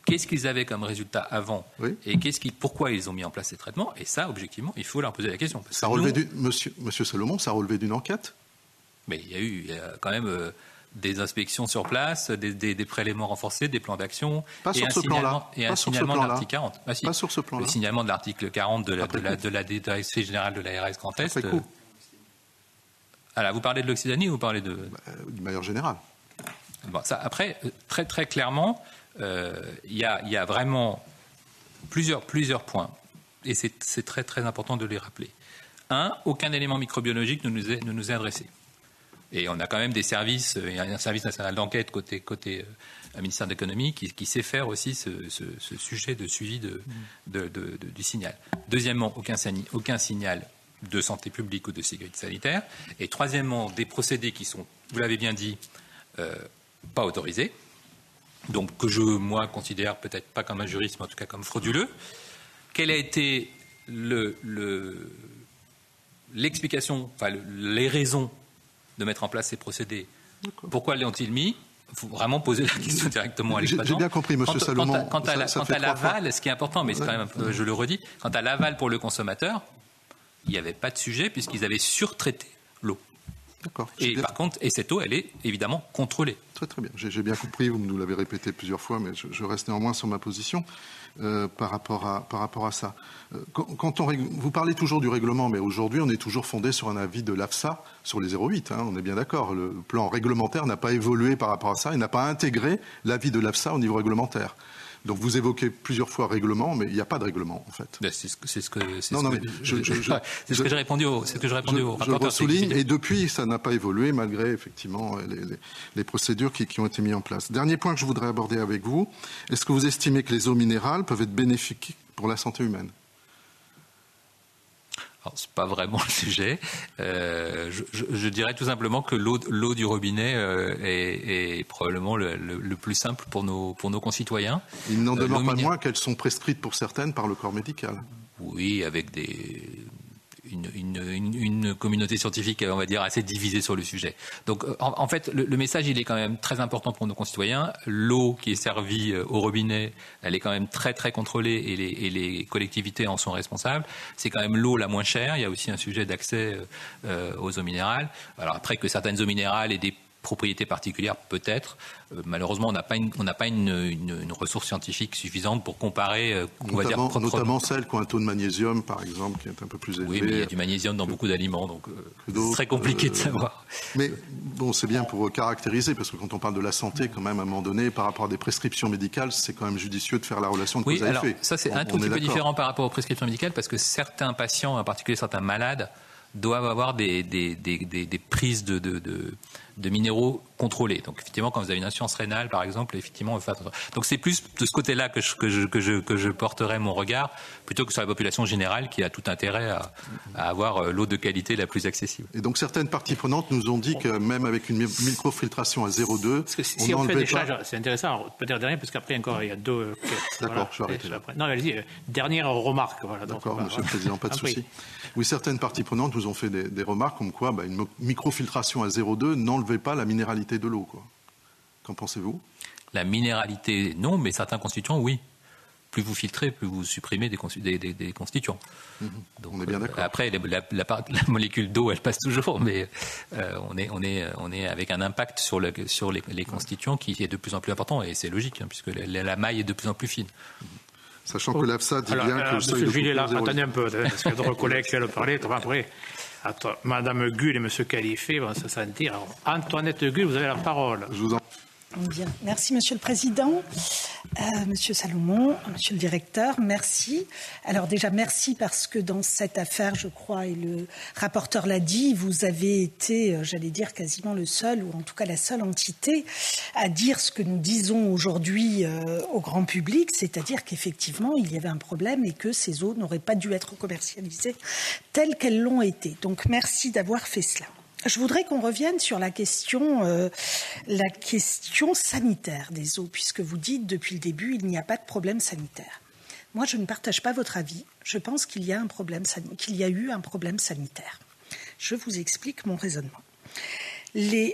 Qu'est-ce qu'ils avaient comme résultat avant? Oui. Et pourquoi ils ont mis en place ces traitements? Et ça, objectivement, il faut leur poser la question. Ça Monsieur Salomon, ça a relevé d'une enquête? Mais il y a quand même des inspections sur place, des prélèvements renforcés, des plans d'action. Pas sur ce plan-là. Et un signalement de l'article 40. Pas sur ce plan-là. Le signalement de l'article 40 de la Direction générale de l'ARS Grand Est. Alors, vous parlez de l'Occitanie ou vous parlez de... De manière générale. Bon, ça, après, très, très clairement, il y a vraiment plusieurs points. Et c'est très, très important de les rappeler. Aucun élément microbiologique ne nous est adressé. Et on a quand même des services, il y a un service national d'enquête côté ministère de l'économie qui sait faire aussi ce sujet de suivi du signal. Deuxièmement, aucun signal de santé publique ou de sécurité sanitaire. Et troisièmement, des procédés qui sont, vous l'avez bien dit, pas autorisés. Donc que moi, considère peut-être pas comme un juriste, mais en tout cas comme frauduleux. Quelle a été l'explication, les raisons de mettre en place ces procédés? Pourquoi l'ont-ils mis? Il faut vraiment poser la question directement à l'exploitant. J'ai bien compris, monsieur Salomon. Quant à l'aval, ce qui est important, mais c'est quand même, je le redis, quant à l'aval pour le consommateur, il n'y avait pas de sujet puisqu'ils avaient surtraité l'eau. D'accord. Et par contre, cette eau, elle est évidemment contrôlée. Très très bien. J'ai bien compris, vous nous l'avez répété plusieurs fois, mais je reste néanmoins sur ma position par rapport à ça. Vous parlez toujours du règlement, mais aujourd'hui, on est toujours fondé sur un avis de l'AFSA sur les 0,8. On est bien d'accord. Le plan réglementaire n'a pas évolué par rapport à ça et n'a pas intégré l'avis de l'AFSA au niveau réglementaire. Donc vous évoquez plusieurs fois règlement, mais il n'y a pas de règlement en fait. C'est ce que j'ai répondu au rapporteur. Je le souligne, et depuis ça n'a pas évolué malgré effectivement les procédures qui ont été mises en place. Dernier point que je voudrais aborder avec vous, est-ce que vous estimez que les eaux minérales peuvent être bénéfiques pour la santé humaine ? Alors, c'est pas vraiment le sujet. Je dirais tout simplement que l'eau du robinet est probablement le plus simple pour nos concitoyens. Il n'en demeure pas moins qu'elles sont prescrites pour certaines par le corps médical. Oui, avec une communauté scientifique, on va dire, assez divisée sur le sujet. Donc, en fait, le message, il est quand même très important pour nos concitoyens. L'eau qui est servie au robinet, elle est quand même très, très contrôlée et les collectivités en sont responsables. C'est quand même l'eau la moins chère. Il y a aussi un sujet d'accès aux eaux minérales. Alors après, que certaines eaux minérales aient des propriétés particulières, peut-être. Malheureusement, on n'a pas une ressource scientifique suffisante pour comparer, notamment celles qui ont un taux de magnésium, par exemple, qui est un peu plus élevé. Oui, mais il y a du magnésium dans beaucoup d'aliments, donc c'est très compliqué de savoir. Mais bon, c'est bien pour caractériser, parce que quand on parle de la santé, quand même, à un moment donné, par rapport à des prescriptions médicales, c'est quand même judicieux de faire la relation de cause à effet. Oui, alors ça c'est un tout petit peu différent par rapport aux prescriptions médicales, parce que certains patients, en particulier certains malades, doivent avoir des prises de minéraux contrôlés. Donc effectivement, quand vous avez une insuffisance rénale, par exemple, effectivement, on fait attention. Donc c'est plus de ce côté-là que je porterai mon regard, plutôt que sur la population générale qui a tout intérêt à avoir l'eau de qualité la plus accessible. Et donc certaines parties prenantes nous ont dit que même avec une microfiltration à 0,2, si on fait des charges, c'est intéressant. On peut dire dernier, parce qu'après encore il y a deux. D'accord, je vais arrêter là. Non, allez-y. Dernière remarque. Voilà, d'accord, Monsieur le Président, pas de souci. Oui, certaines parties prenantes nous ont fait des remarques comme quoi une microfiltration à 0,2 n'enlevait pas la minéralité de l'eau, quoi. Qu'en pensez-vous ? La minéralité, non, mais certains constituants, oui. Plus vous filtrez, plus vous supprimez des constituants. Donc, on est bien d'accord. Après, la molécule d'eau, elle passe toujours, mais on est avec un impact sur les constituants qui est de plus en plus important, et c'est logique, puisque la maille est de plus en plus fine. Sachant que l'AFSA dit bien que le seuil de Gillet, là, attendez un peu, parce que d'autres collègues qui veulent parler, après. Madame Gull et Monsieur Califé vont se sentir. Alors, Antoinette Gull, vous avez la parole. Je vous en... Bien. Merci, Monsieur le Président. Monsieur Salomon, Monsieur le Directeur, merci. Alors déjà, merci parce que dans cette affaire, je crois, et le rapporteur l'a dit, vous avez été, j'allais dire, quasiment le seul, ou en tout cas la seule entité, à dire ce que nous disons aujourd'hui au grand public, c'est-à-dire qu'effectivement, il y avait un problème et que ces eaux n'auraient pas dû être commercialisées telles qu'elles l'ont été. Donc, merci d'avoir fait cela. Je voudrais qu'on revienne sur la question sanitaire des eaux, puisque vous dites depuis le début il n'y a pas de problème sanitaire. Moi, je ne partage pas votre avis. Je pense qu'il y a eu un problème sanitaire. Je vous explique mon raisonnement.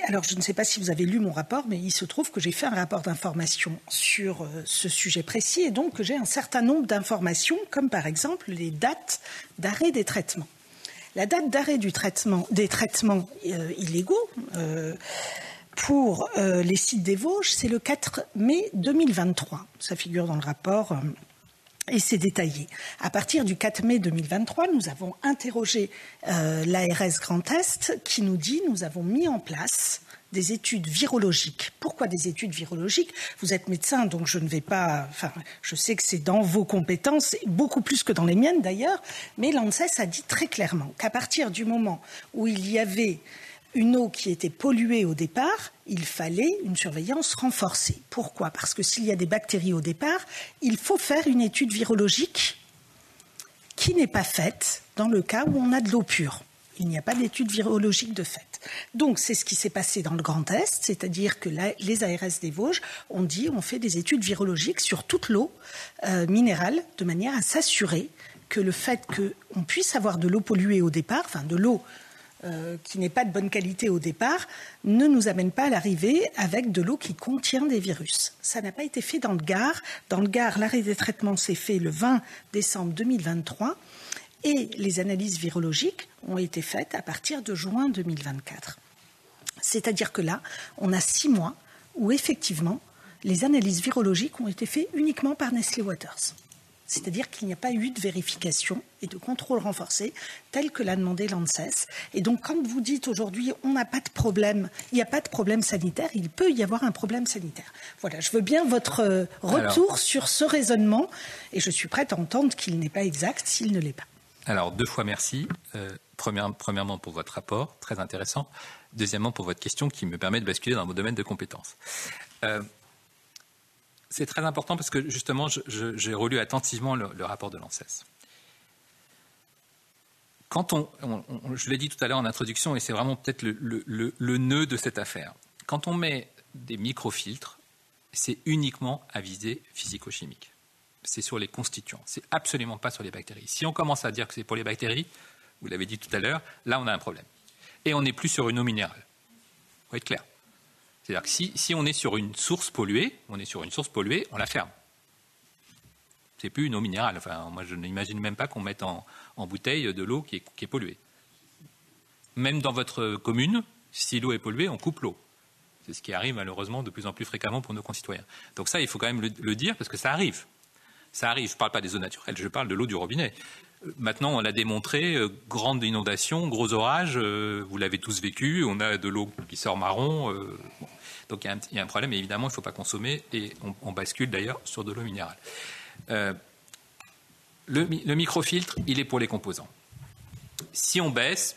Alors, je ne sais pas si vous avez lu mon rapport, mais il se trouve que j'ai fait un rapport d'information sur ce sujet précis, et donc que j'ai un certain nombre d'informations, comme par exemple les dates d'arrêt des traitements. La date d'arrêt des traitements illégaux pour les sites des Vosges, c'est le 4 mai 2023. Ça figure dans le rapport et c'est détaillé. À partir du 4 mai 2023, nous avons interrogé l'ARS Grand Est qui nous dit « Nous avons mis en place des études virologiques ». Pourquoi des études virologiques ? Vous êtes médecin, donc je ne vais pas... Enfin, je sais que c'est dans vos compétences, beaucoup plus que dans les miennes d'ailleurs, mais l'ANSES a dit très clairement qu'à partir du moment où il y avait une eau qui était polluée au départ, il fallait une surveillance renforcée. Pourquoi ? Parce que s'il y a des bactéries au départ, il faut faire une étude virologique qui n'est pas faite dans le cas où on a de l'eau pure. Il n'y a pas d'étude virologique de fait. Donc, c'est ce qui s'est passé dans le Grand Est, c'est-à-dire que les ARS des Vosges ont dit on fait des études virologiques sur toute l'eau minérale de manière à s'assurer que le fait qu'on puisse avoir de l'eau polluée au départ, enfin de l'eau qui n'est pas de bonne qualité au départ, ne nous amène pas à l'arrivée avec de l'eau qui contient des virus. Ça n'a pas été fait dans le Gard. Dans le Gard, l'arrêt des traitements s'est fait le 20 décembre 2023. Et les analyses virologiques ont été faites à partir de juin 2024. C'est-à-dire que là, on a 6 mois où effectivement, les analyses virologiques ont été faites uniquement par Nestlé Waters. C'est-à-dire qu'il n'y a pas eu de vérification et de contrôle renforcé tel que l'a demandé l'ANSES. Et donc, quand vous dites aujourd'hui on n'a pas de problème, il n'y a pas de problème sanitaire, il peut y avoir un problème sanitaire. Voilà, je veux bien votre retour sur ce raisonnement et je suis prête à entendre qu'il n'est pas exact s'il ne l'est pas. Alors, 2 fois merci. Premièrement pour votre rapport, très intéressant. Deuxièmement pour votre question qui me permet de basculer dans mon domaine de compétences. C'est très important parce que justement, j'ai relu attentivement le rapport de l'ANSES. Quand je l'ai dit tout à l'heure en introduction, et c'est vraiment peut-être le nœud de cette affaire, quand on met des microfiltres, c'est uniquement à visée physico-chimique. C'est sur les constituants, c'est absolument pas sur les bactéries. Si on commence à dire que c'est pour les bactéries, vous l'avez dit tout à l'heure, là on a un problème. Et on n'est plus sur une eau minérale. Il faut être clair. C'est-à-dire que si on est sur une source polluée, on la ferme. C'est plus une eau minérale. Enfin, moi, je n'imagine même pas qu'on mette en bouteille de l'eau qui est polluée. Même dans votre commune, si l'eau est polluée, on coupe l'eau. C'est ce qui arrive malheureusement de plus en plus fréquemment pour nos concitoyens. Donc ça, il faut quand même le dire parce que ça arrive. Ça arrive. Je ne parle pas des eaux naturelles, je parle de l'eau du robinet. Maintenant, on l'a démontré, grande inondation, gros orage, vous l'avez tous vécu, on a de l'eau qui sort marron. Bon. Donc il y a un problème, et évidemment, il ne faut pas consommer, et on bascule d'ailleurs sur de l'eau minérale. Le microfiltre, il est pour les composants. Si on baisse,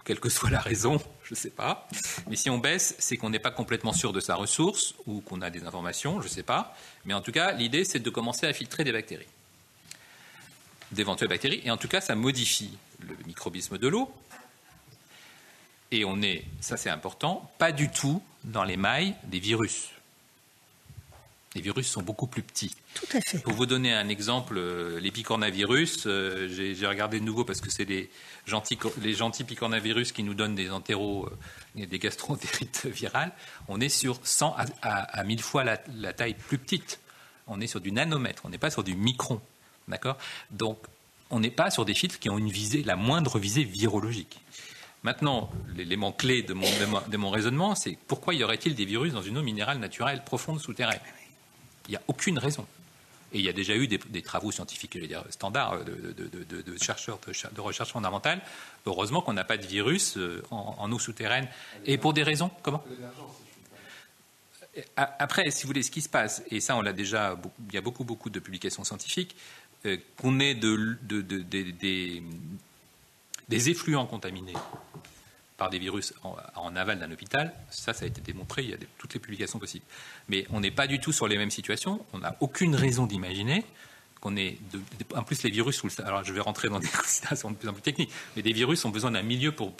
quelle que soit la raison, je ne sais pas, mais si on baisse, c'est qu'on n'est pas complètement sûr de sa ressource, ou qu'on a des informations, je ne sais pas, mais en tout cas, l'idée, c'est de commencer à filtrer des bactéries. D'éventuelles bactéries, et en tout cas ça modifie le microbisme de l'eau, et on est, ça c'est important, pas du tout dans les mailles des virus. Les virus sont beaucoup plus petits. Tout à fait. Pour vous donner un exemple, les picornavirus, j'ai regardé de nouveau parce que c'est les gentils picornavirus qui nous donnent des des gastroentérites virales, on est sur 100 à 1000 fois la taille plus petite. On est sur du nanomètre, on n'est pas sur du micron. D'accord ? Donc, on n'est pas sur des filtres qui ont la moindre visée virologique. Maintenant, l'élément clé de mon raisonnement, c'est pourquoi y aurait-il des virus dans une eau minérale naturelle profonde souterraine ? Il n'y a aucune raison. Et il y a déjà eu des travaux scientifiques, je veux dire, standards de chercheurs de recherche fondamentale. Heureusement qu'on n'a pas de virus en eau souterraine. Et pour des raisons, comment ? Après, si vous voulez, ce qui se passe, et ça on l'a déjà, il y a beaucoup de publications scientifiques, qu'on ait des effluents contaminés par des virus en aval d'un hôpital, ça a été démontré, il y a toutes les publications possibles. Mais on n'est pas du tout sur les mêmes situations, on n'a aucune raison d'imaginer qu'on ait... En plus, les virus, alors je vais rentrer dans des considérations de plus en plus techniques, mais des virus ont besoin d'un milieu pour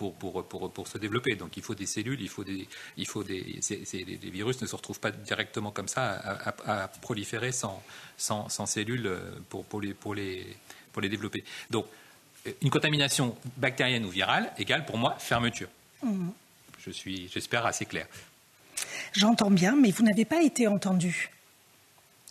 se développer. Donc il faut des cellules, les virus ne se retrouvent pas directement comme ça à proliférer sans cellules pour les développer. Donc une contamination bactérienne ou virale égale pour moi fermeture. J'espère assez clair. J'entends bien, mais vous n'avez pas été entendu.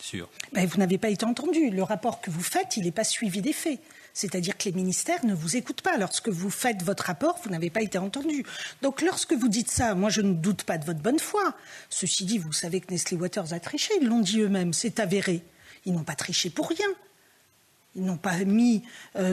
Sûr. Ben, vous n'avez pas été entendu. Le rapport que vous faites, il n'est pas suivi des faits. C'est-à-dire que les ministères ne vous écoutent pas. Lorsque vous faites votre rapport, vous n'avez pas été entendu. Donc lorsque vous dites ça, moi je ne doute pas de votre bonne foi. Ceci dit, vous savez que Nestlé Waters a triché. Ils l'ont dit eux-mêmes, c'est avéré. Ils n'ont pas triché pour rien. Ils n'ont pas mis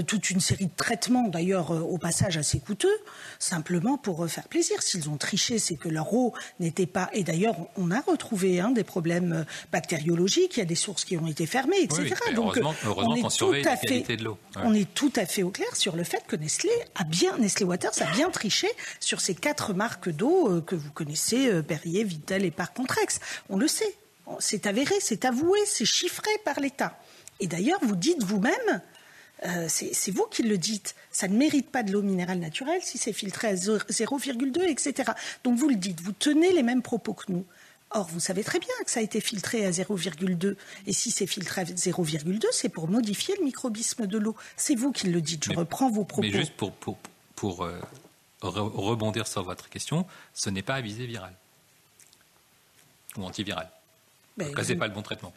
toute une série de traitements, d'ailleurs au passage assez coûteux, simplement pour faire plaisir. S'ils ont triché, c'est que leur eau n'était pas... Et d'ailleurs, on a retrouvé des problèmes bactériologiques, il y a des sources qui ont été fermées, etc. Oui, donc, heureusement qu'on surveille la qualité de l'eau. Ouais. On est tout à fait au clair sur le fait que Nestlé Waters a bien triché sur ces 4 marques d'eau que vous connaissez, Perrier, Vittel et Par Contrex. On le sait, c'est avéré, c'est avoué, c'est chiffré par l'État. Et d'ailleurs, vous dites vous-même, c'est vous qui le dites, ça ne mérite pas de l'eau minérale naturelle si c'est filtré à 0,2, etc. Donc vous le dites, vous tenez les mêmes propos que nous. Or, vous savez très bien que ça a été filtré à 0,2. Et si c'est filtré à 0,2, c'est pour modifier le microbisme de l'eau. C'est vous qui le dites, je reprends vos propos. Mais juste pour rebondir sur votre question, ce n'est pas à visée virale ou antivirale. En tout cas, ce n'est pas le bon traitement.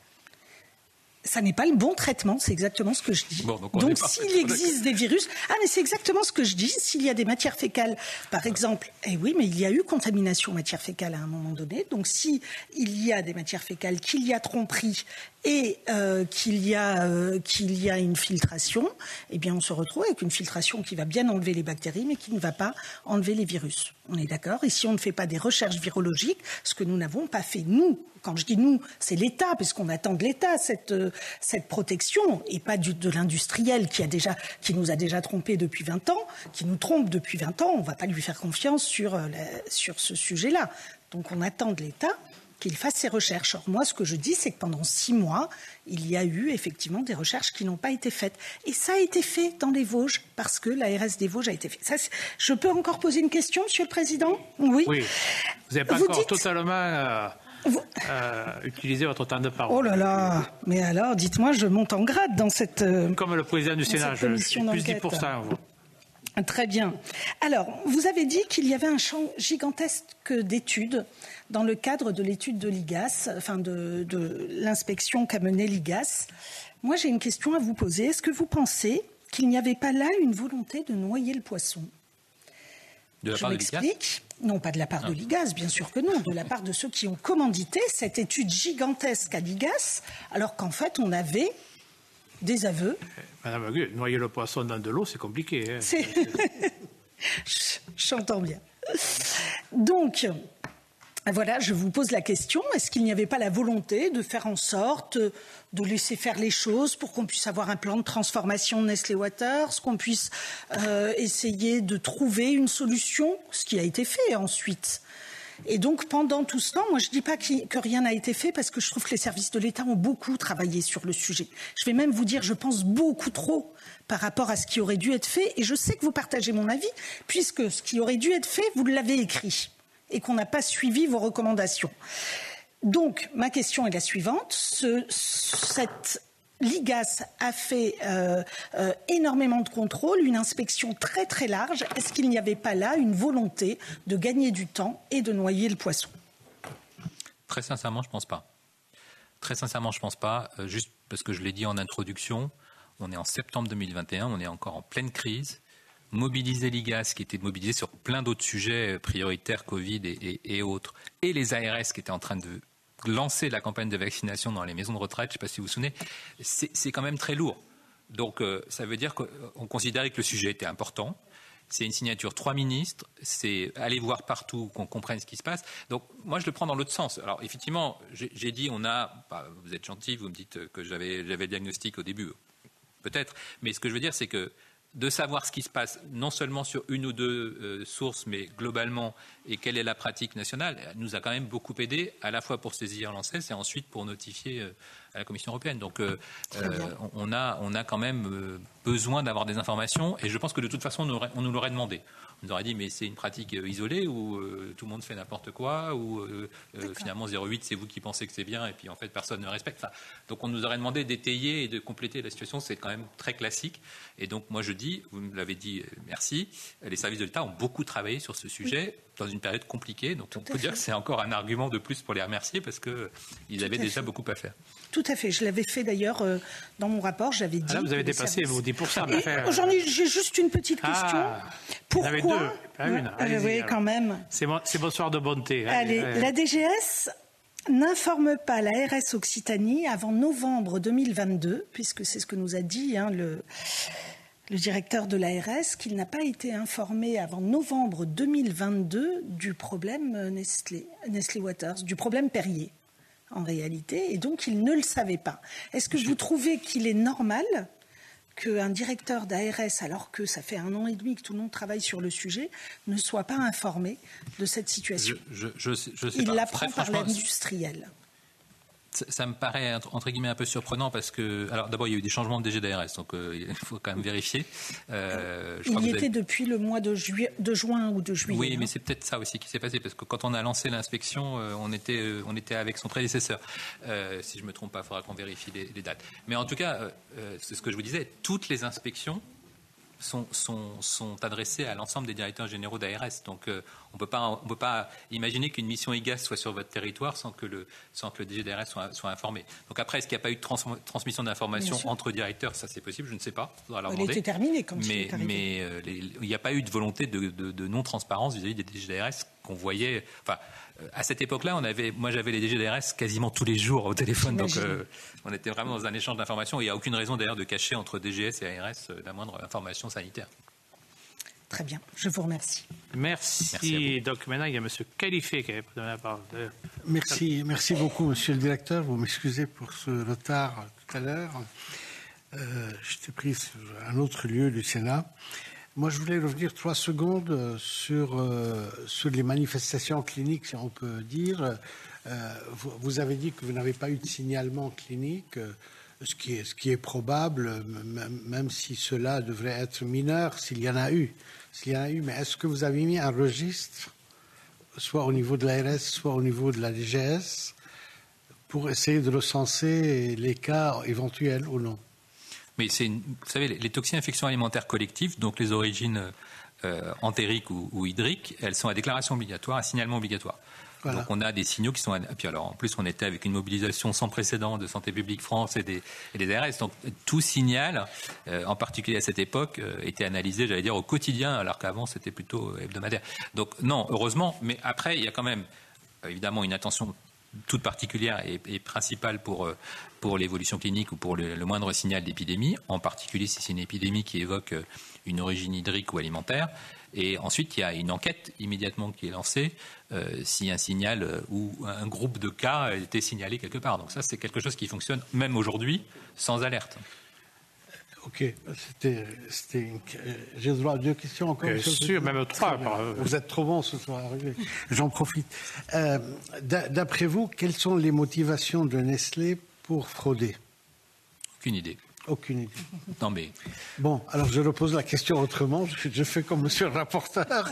Ça n'est pas le bon traitement, c'est exactement ce que je dis. Bon, donc s'il existe des virus... Ah, mais c'est exactement ce que je dis. S'il y a des matières fécales, par exemple... Eh oui, mais il y a eu contamination matière fécale à un moment donné. Donc s'il y a des matières fécales, qu'il y a tromperie et qu'il y a une filtration, eh bien on se retrouve avec une filtration qui va bien enlever les bactéries, mais qui ne va pas enlever les virus. On est d'accord? Et si on ne fait pas des recherches virologiques, ce que nous n'avons pas fait, nous, quand je dis nous, c'est l'État, puisqu'on attend de l'État cette protection, et pas de l'industriel qui nous a déjà trompés depuis 20 ans, qui nous trompe depuis 20 ans. On ne va pas lui faire confiance sur ce sujet-là. Donc on attend de l'État qu'il fasse ses recherches. Or, moi, ce que je dis, c'est que pendant 6 mois, il y a eu effectivement des recherches qui n'ont pas été faites. Et ça a été fait dans les Vosges, parce que l'ARS des Vosges a été fait. Ça, je peux encore poser une question, Monsieur le Président? Oui. Oui. Vous n'avez pas encore totalement utilisé votre temps de parole. Oh là là. Mais alors, dites-moi, je monte en grade dans cette Comme le président du Sénat, je suis plus 10%. Vous. Très bien. Alors, vous avez dit qu'il y avait un champ gigantesque d'études dans le cadre de l'étude de l'IGAS, enfin de l'inspection qu'a menée l'IGAS. Moi, j'ai une question à vous poser. Est-ce que vous pensez qu'il n'y avait pas là une volonté de noyer le poisson? De la Je part de m'explique. Non, pas de la part de l'IGAS, bien sûr que non. De la part de ceux qui ont commandité cette étude gigantesque à l'IGAS, alors qu'en fait, on avait des aveux. Madame Agu, noyer le poisson dans de l'eau, c'est compliqué. Hein. J'entends bien. Donc, voilà, je vous pose la question. Est-ce qu'il n'y avait pas la volonté de faire en sorte de laisser faire les choses pour qu'on puisse avoir un plan de transformation de Nestlé Waters, qu'on puisse essayer de trouver une solution, ce qui a été fait ensuite. Et donc, pendant tout ce temps, moi, je ne dis pas que rien n'a été fait parce que je trouve que les services de l'État ont beaucoup travaillé sur le sujet. Je vais même vous dire, je pense beaucoup trop par rapport à ce qui aurait dû être fait. Et je sais que vous partagez mon avis, puisque ce qui aurait dû être fait, vous l'avez écrit et qu'on n'a pas suivi vos recommandations. Donc, ma question est la suivante. L'IGAS a fait énormément de contrôles, une inspection très très large. Est-ce qu'il n'y avait pas là une volonté de gagner du temps et de noyer le poisson? Très sincèrement, je ne pense pas. Très sincèrement, je ne pense pas. Juste parce que je l'ai dit en introduction, on est en septembre 2021, on est encore en pleine crise. Mobiliser l'IGAS, qui était mobilisé sur plein d'autres sujets prioritaires, Covid et autres, et les ARS qui étaient en train de lancer la campagne de vaccination dans les maisons de retraite, je ne sais pas si vous vous souvenez, c'est quand même très lourd. Donc ça veut dire qu'on considérait que le sujet était important. C'est une signature 3 ministres, c'est aller voir partout, qu'on comprenne ce qui se passe. Donc moi je le prends dans l'autre sens. Alors effectivement, j'ai dit vous êtes gentil, vous me dites que j'avais le diagnostic au début, peut-être. Mais ce que je veux dire, c'est que de savoir ce qui se passe, non seulement sur une ou deux sources, mais globalement, et quelle est la pratique nationale, nous a quand même beaucoup aidé, à la fois pour saisir l'ANSES et ensuite pour notifier à la Commission européenne. Donc on a quand même besoin d'avoir des informations, et je pense que de toute façon, on nous l'aurait demandé. On nous aurait dit, mais c'est une pratique isolée où tout le monde fait n'importe quoi, où finalement 0,8 c'est vous qui pensez que c'est bien, et puis en fait personne ne respecte. Enfin, donc on nous aurait demandé d'étayer et de compléter la situation, c'est quand même très classique. Et donc moi je dis, vous me l'avez dit, merci, les services de l'État ont beaucoup travaillé sur ce sujet dans une période compliquée, donc on peut dire que c'est encore un argument de plus pour les remercier parce qu'ils avaient déjà beaucoup à faire. Tout à fait, je l'avais fait d'ailleurs dans mon rapport, j'avais dit... Là, vous avez dépassé vos 10%. J'ai juste une petite question. Pourquoi? Vous en avez deux, pas une. Oui, quand même. C'est mon soir de bonté. Allez, la DGS n'informe pas la RS Occitanie avant novembre 2022, puisque c'est ce que nous a dit le directeur de l'ARS, qu'il n'a pas été informé avant novembre 2022 du problème Nestlé Waters, du problème Perrier, en réalité, et donc il ne le savait pas. Est-ce que vous trouvez qu'il est normal qu'un directeur d'ARS, alors que ça fait 1 an et demi que tout le monde travaille sur le sujet, ne soit pas informé de cette situation? Il l'apprend par l'industriel. Ça me paraît, entre guillemets, un peu surprenant parce que... Alors d'abord, il y a eu des changements de DG d'ARS, donc il faut quand même vérifier. Il y était depuis le mois de juin ou de juillet. Oui, mais c'est peut-être ça aussi qui s'est passé, parce que quand on a lancé l'inspection, on était avec son prédécesseur. Si je ne me trompe pas, il faudra qu'on vérifie les dates. Mais en tout cas, c'est ce que je vous disais, toutes les inspections sont adressées à l'ensemble des directeurs généraux d'ARS. Donc On peut pas imaginer qu'une mission IGAS soit sur votre territoire sans que le DGDRS soit informé. Donc après, est-ce qu'il n'y a pas eu de transmission d'informations entre directeurs? Ça, c'est possible, je ne sais pas. Elle était terminée quand il est arrivé. Mais il n'y a pas eu de volonté de non-transparence vis-à-vis des DGDRS qu'on voyait. Enfin, à cette époque-là, moi j'avais les DGDRS quasiment tous les jours au téléphone, donc on était vraiment dans un échange d'informations. Il n'y a aucune raison d'ailleurs de cacher entre DGS et ARS la moindre information sanitaire. Très bien, je vous remercie. Merci. Donc maintenant, il y a M. Khalifé qui avait donné la parole. Merci beaucoup, Monsieur le Directeur. Vous m'excusez pour ce retard tout à l'heure. J'étais pris sur un autre lieu du Sénat. Moi, je voulais revenir 3 secondes sur les manifestations cliniques, si on peut dire. Vous avez dit que vous n'avez pas eu de signalement clinique, ce qui est probable, même si cela devrait être mineur, s'il y en a eu. Mais est-ce que vous avez mis un registre, soit au niveau de l'ARS, soit au niveau de la DGS, pour essayer de recenser les cas éventuels ou non? Mais vous savez, les toxines-infections alimentaires collectives, donc les origines entériques ou hydriques, elles sont à déclaration obligatoire, à signalement obligatoire. Voilà. Donc on a des signaux qui sont... Et puis alors en plus on était avec une mobilisation sans précédent de Santé publique France et des ARS. Donc tout signal, en particulier à cette époque, était analysé, j'allais dire, au quotidien, alors qu'avant c'était plutôt hebdomadaire. Donc non, heureusement, mais après il y a quand même évidemment une attention toute particulière et principale pour l'évolution clinique ou pour le moindre signal d'épidémie, en particulier si c'est une épidémie qui évoque une origine hydrique ou alimentaire. Et ensuite, il y a une enquête immédiatement qui est lancée si un signal ou un groupe de cas a été signalé quelque part. Donc ça, c'est quelque chose qui fonctionne même aujourd'hui sans alerte. Ok, j'ai le droit à 2 questions encore. Bien sûr, même 3. Vous êtes trop bon ce soir. J'en profite. D'après vous, quelles sont les motivations de Nestlé pour frauder? Aucune idée. Aucune idée. Non mais... Bon, alors je repose la question autrement. Je fais comme monsieur le rapporteur.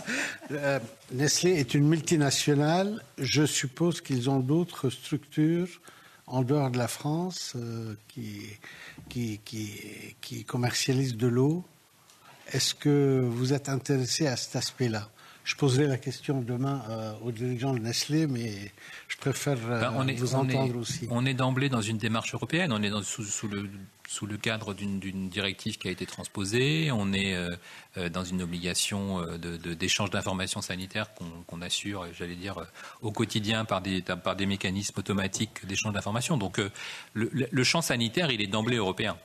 Nestlé est une multinationale. Je suppose qu'ils ont d'autres structures en dehors de la France qui commercialisent de l'eau. Est-ce que vous êtes intéressé à cet aspect-là? Je poserai la question demain aux dirigeants de Nestlé, mais je préfère vous entendre aussi. On est d'emblée dans une démarche européenne. On est sous le cadre d'une directive qui a été transposée. On est dans une obligation d'échange d'informations sanitaires qu'on assure, j'allais dire, au quotidien par des mécanismes automatiques d'échange d'informations. Donc le champ sanitaire, il est d'emblée européen.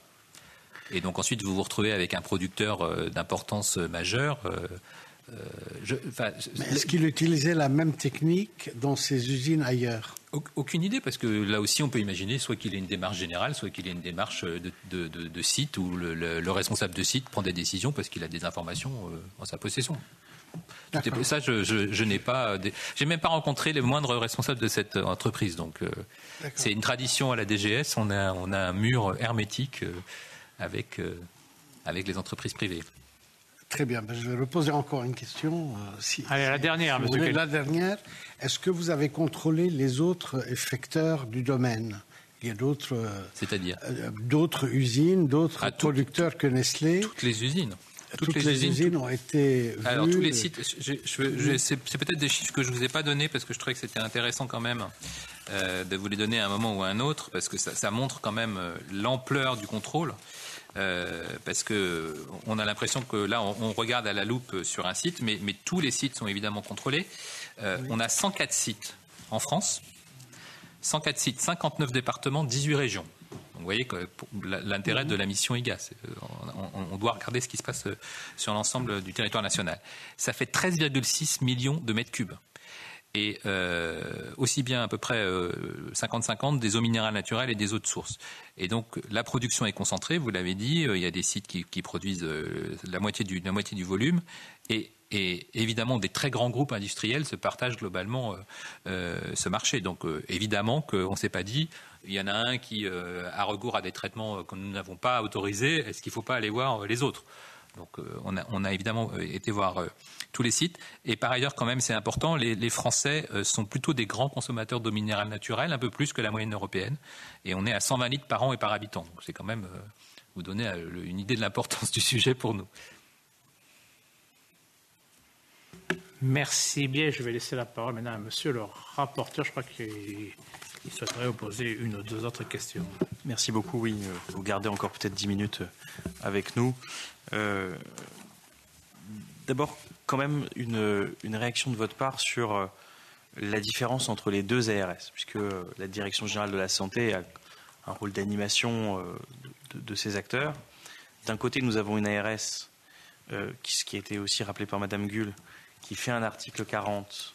Et donc ensuite, vous vous retrouvez avec un producteur d'importance majeure. Mais est-ce qu'il utilisait la même technique dans ses usines ailleurs? Aucune idée, parce que là aussi on peut imaginer soit qu'il ait une démarche générale, soit qu'il ait une démarche de site où le responsable de site prend des décisions parce qu'il a des informations en sa possession. Ça, je n'ai pas, j'ai même pas rencontré les moindres responsables de cette entreprise. Donc c'est une tradition à la DGS. On a un mur hermétique avec les entreprises privées. Très bien. Je vais reposer encore une question. Allez, la dernière, monsieur Kelly. La dernière. Est-ce que vous avez contrôlé les autres effecteurs du domaine? Il y a d'autres... C'est-à-dire d'autres usines, d'autres producteurs que Nestlé. Toutes les usines. Toutes les usines ont été vues. Alors, tous les sites... c'est peut-être des chiffres que je ne vous ai pas donnés parce que je trouvais que c'était intéressant quand même de vous les donner à un moment ou à un autre parce que ça montre quand même l'ampleur du contrôle. Parce que on a l'impression que là on regarde à la loupe sur un site, mais tous les sites sont évidemment contrôlés. On a 104 sites en France, 104 sites, 59 départements, 18 régions. Donc, vous voyez que l'intérêt de la mission IGAS, on doit regarder ce qui se passe sur l'ensemble du territoire national. Ça fait 13,6 millions de mètres cubes. Et aussi bien à peu près 50-50 des eaux minérales naturelles et des eaux de source. Et donc la production est concentrée, vous l'avez dit, il y a des sites qui produisent la moitié du volume et évidemment des très grands groupes industriels se partagent globalement ce marché. Donc évidemment qu'on ne s'est pas dit, il y en a un qui a recours à des traitements que nous n'avons pas autorisés, est-ce qu'il ne faut pas aller voir les autres? Donc on a évidemment été voir tous les sites. Et par ailleurs, quand même, c'est important, les Français sont plutôt des grands consommateurs d'eau minérale naturelle, un peu plus que la moyenne européenne. Et on est à 120 litres par an et par habitant. Donc c'est quand même vous donner une idée de l'importance du sujet pour nous. Merci bien. Je vais laisser la parole maintenant à monsieur le rapporteur. Je crois qu'il souhaiterait vous poser une ou deux autres questions. Merci beaucoup. Oui, vous gardez encore peut-être 10 minutes avec nous. D'abord, quand même, une réaction de votre part sur la différence entre les deux ARS, puisque la Direction générale de la santé a un rôle d'animation de ces acteurs. D'un côté, nous avons une ARS, qui a été aussi rappelée par Madame Gull, qui fait un article 40,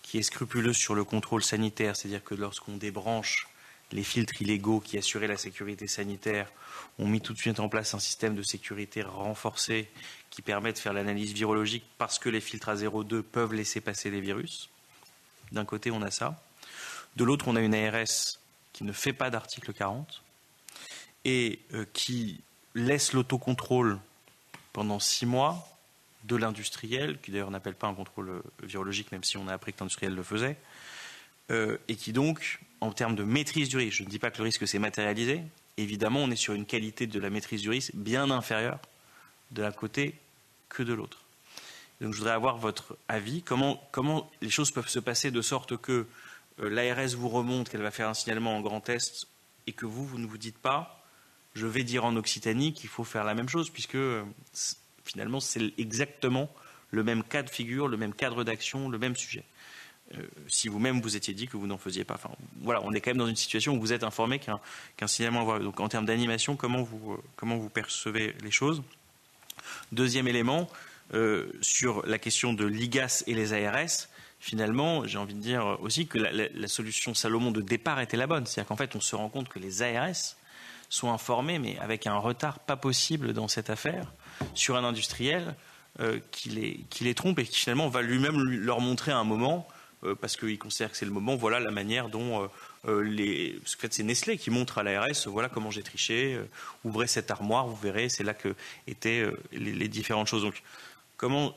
qui est scrupuleuse sur le contrôle sanitaire, c'est-à-dire que lorsqu'on débranche les filtres illégaux qui assuraient la sécurité sanitaire, on met tout de suite en place un système de sécurité renforcé qui permet de faire l'analyse virologique parce que les filtres à 0,2 peuvent laisser passer les virus. D'un côté, on a ça. De l'autre, on a une ARS qui ne fait pas d'article 40 et qui laisse l'autocontrôle pendant 6 mois de l'industriel, qui d'ailleurs n'appelle pas un contrôle virologique, même si on a appris que l'industriel le faisait, et qui donc, en termes de maîtrise du risque, je ne dis pas que le risque s'est matérialisé, évidemment, on est sur une qualité de la maîtrise du risque bien inférieure de l'un côté que de l'autre. Donc je voudrais avoir votre avis. Comment les choses peuvent se passer de sorte que l'ARS vous remonte qu'elle va faire un signalement en grand test et que vous ne vous dites pas « je vais dire en Occitanie qu'il faut faire la même chose » puisque finalement c'est exactement le même cas de figure, le même cadre d'action, le même sujet. Si vous-même vous étiez dit que vous n'en faisiez pas. Enfin, voilà, on est quand même dans une situation où vous êtes informé qu'un signalement avoir. Donc en termes d'animation, comment vous percevez les choses? Deuxième élément, sur la question de l'IGAS et les ARS, finalement, j'ai envie de dire aussi que la solution Salomon de départ était la bonne. C'est-à-dire qu'en fait, on se rend compte que les ARS sont informés, mais avec un retard pas possible dans cette affaire, sur un industriel qui les trompe et qui finalement va lui-même leur montrer à un moment, parce qu'il considère que c'est le moment, voilà la manière dont parce qu'en fait c'est Nestlé qui montre à l'ARS, voilà comment j'ai triché, ouvrez cette armoire, vous verrez, c'est là que étaient les différentes choses. Donc comment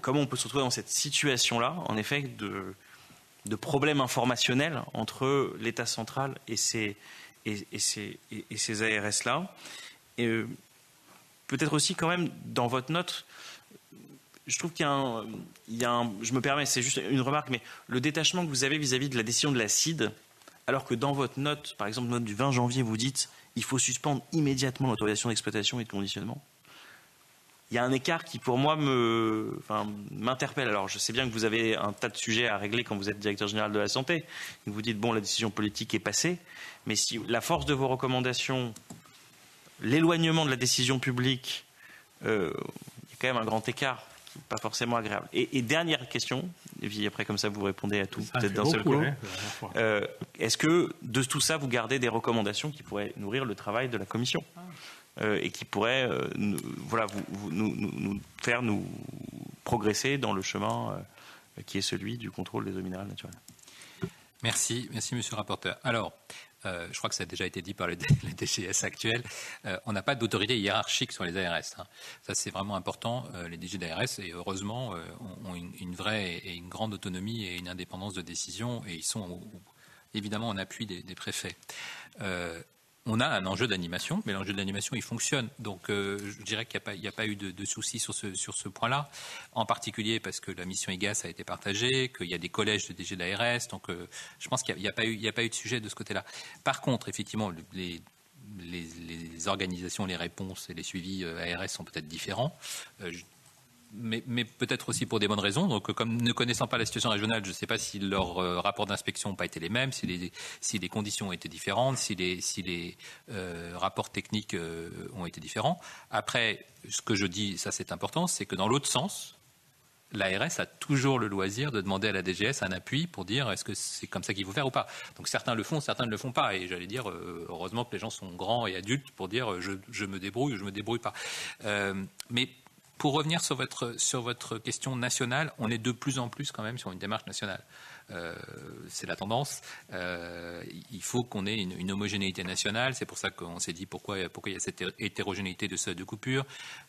on peut se retrouver dans cette situation-là, en effet, de problème informationnel entre l'État central et ces ARS-là. Et peut-être aussi quand même dans votre note, je trouve qu'il y a un, je me permets, c'est juste une remarque, mais le détachement que vous avez vis-à-vis de la décision de la CID, alors que dans votre note, par exemple note du 20 janvier, vous dites il faut suspendre immédiatement l'autorisation d'exploitation et de conditionnement. Il y a un écart qui pour moi m'interpelle. Alors je sais bien que vous avez un tas de sujets à régler quand vous êtes directeur général de la santé. Vous dites bon, la décision politique est passée, mais si la force de vos recommandations, l'éloignement de la décision publique, il y a quand même un grand écart. Pas forcément agréable. Et dernière question, et puis après comme ça vous répondez à tout peut-être d'un seul coup. Hein. Est-ce que de tout ça vous gardez des recommandations qui pourraient nourrir le travail de la commission et qui pourraient nous faire nous progresser dans le chemin qui est celui du contrôle des eaux minérales naturelles? Merci monsieur le rapporteur. Alors, je crois que ça a déjà été dit par les DGS actuels, on n'a pas d'autorité hiérarchique sur les ARS. Hein. Ça, c'est vraiment important. Les DG d'ARS, et heureusement, ont une vraie et une grande autonomie et une indépendance de décision, et ils sont évidemment en appui des préfets. On a un enjeu d'animation, mais l'enjeu d'animation, il fonctionne. Donc, je dirais qu'il n'y a pas eu de soucis sur ce point-là, en particulier parce que la mission IGAS a été partagée, qu'il y a des collèges de DG d'ARS, donc je pense qu'il n'y a pas eu de sujet de ce côté-là. Par contre, effectivement, les organisations, les réponses et les suivis ARS sont peut-être différents. Mais peut-être aussi pour des bonnes raisons. Donc, comme ne connaissant pas la situation régionale, je ne sais pas si leurs rapports d'inspection n'ont pas été les mêmes, si les conditions ont été différentes, si les rapports techniques ont été différents. Après, ce que je dis, ça c'est important, c'est que dans l'autre sens, l'ARS a toujours le loisir de demander à la DGS un appui pour dire est-ce que c'est comme ça qu'il faut faire ou pas. Donc certains le font, certains ne le font pas. Et j'allais dire, heureusement que les gens sont grands et adultes pour dire je me débrouille ou je me débrouille pas. Mais pour revenir sur votre question nationale, on est de plus en plus quand même sur une démarche nationale. C'est la tendance. Il faut qu'on ait une homogénéité nationale. C'est pour ça qu'on s'est dit pourquoi il y a cette hétérogénéité de seuil de coupure.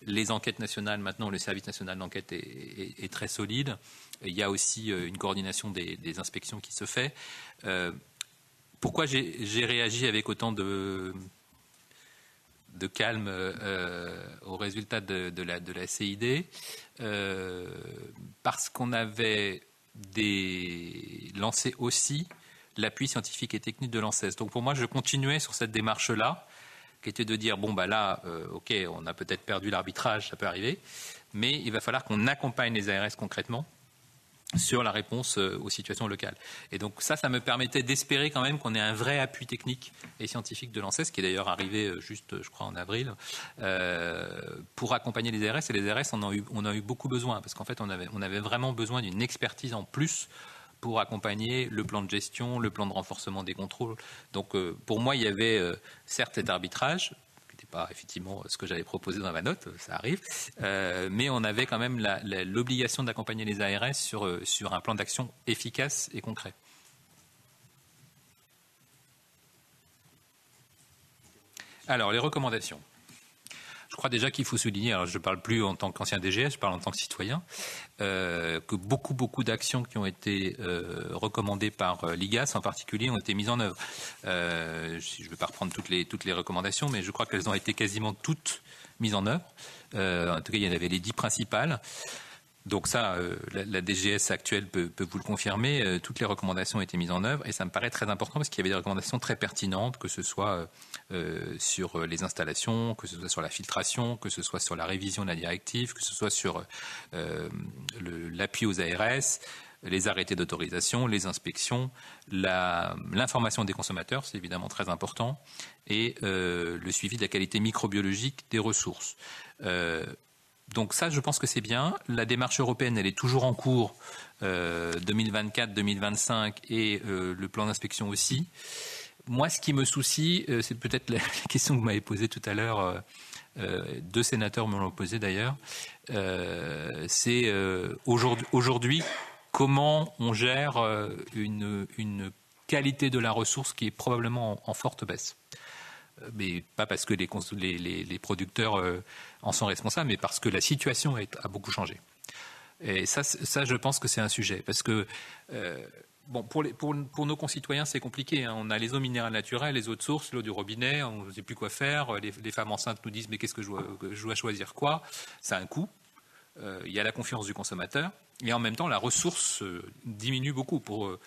Les enquêtes nationales, maintenant, le service national d'enquête est très solide. Il y a aussi une coordination des inspections qui se fait. Pourquoi j'ai réagi avec autant de calme au résultat de la CID, parce qu'on avait lancé aussi l'appui scientifique et technique de l'ANSES. Donc pour moi, je continuais sur cette démarche-là, qui était de dire, bon, là, OK, on a peut-être perdu l'arbitrage, ça peut arriver, mais il va falloir qu'on accompagne les ARS concrètement sur la réponse aux situations locales. Et donc ça me permettait d'espérer quand même qu'on ait un vrai appui technique et scientifique de l'ANSES, qui est d'ailleurs arrivé juste, je crois, en avril, pour accompagner les ARS. Et les ARS, on a eu beaucoup besoin, parce qu'en fait, on avait vraiment besoin d'une expertise en plus pour accompagner le plan de gestion, le plan de renforcement des contrôles. Donc pour moi, il y avait certes cet arbitrage, pas effectivement ce que j'avais proposé dans ma note, ça arrive, mais on avait quand même l'obligation d'accompagner les ARS sur un plan d'action efficace et concret. Alors, les recommandations. Je crois déjà qu'il faut souligner, alors je ne parle plus en tant qu'ancien DGS, je parle en tant que citoyen, que beaucoup d'actions qui ont été recommandées par l'IGAS en particulier ont été mises en œuvre. Je ne vais pas reprendre toutes les recommandations, mais je crois qu'elles ont été quasiment toutes mises en œuvre. En tout cas, il y en avait les 10 principales. Donc ça, la DGS actuelle peut vous le confirmer, toutes les recommandations ont été mises en œuvre et ça me paraît très important parce qu'il y avait des recommandations très pertinentes, que ce soit sur les installations, que ce soit sur la filtration, que ce soit sur la révision de la directive, que ce soit sur l'appui aux ARS, les arrêtés d'autorisation, les inspections, l'information des consommateurs, c'est évidemment très important, et le suivi de la qualité microbiologique des ressources. Donc ça, je pense que c'est bien. La démarche européenne, elle est toujours en cours, 2024-2025, et le plan d'inspection aussi. Moi, ce qui me soucie, c'est peut-être la question que vous m'avez posée tout à l'heure, 2 sénateurs me l'ont posée d'ailleurs, c'est aujourd'hui, comment on gère une qualité de la ressource qui est probablement en forte baisse. Mais pas parce que les producteurs en sont responsables, mais parce que la situation a beaucoup changé. Et ça, je pense que c'est un sujet. Parce que, pour nos concitoyens, c'est compliqué. Hein. On a les eaux minérales naturelles, les eaux de source, l'eau du robinet, on ne sait plus quoi faire. Les femmes enceintes nous disent, mais qu'est-ce que je dois choisir quoi? Ça a un coût. Il y a la confiance du consommateur. Et en même temps, la ressource diminue beaucoup pour...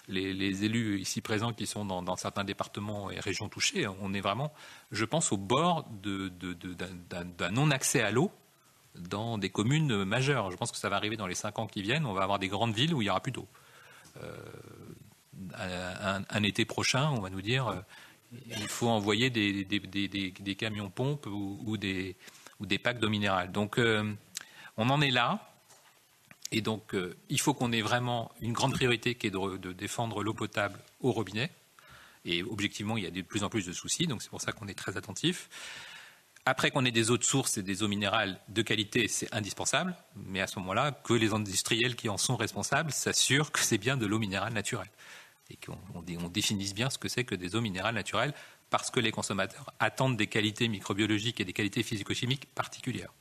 Les élus ici présents qui sont dans certains départements et régions touchées, on est vraiment, je pense, au bord d'un non-accès à l'eau dans des communes majeures. Je pense que ça va arriver dans les 5 ans qui viennent. On va avoir des grandes villes où il n'y aura plus d'eau. Un été prochain, on va nous dire il faut envoyer des camions pompes ou des packs d'eau minérale. Donc, on en est là. Et donc, il faut qu'on ait vraiment une grande priorité qui est de défendre l'eau potable au robinet. Et objectivement, il y a de plus en plus de soucis, donc c'est pour ça qu'on est très attentif. Après qu'on ait des eaux de source et des eaux minérales de qualité, c'est indispensable. Mais à ce moment-là, que les industriels qui en sont responsables s'assurent que c'est bien de l'eau minérale naturelle. Et qu'on définisse bien ce que c'est que des eaux minérales naturelles, parce que les consommateurs attendent des qualités microbiologiques et des qualités physico-chimiques particulières.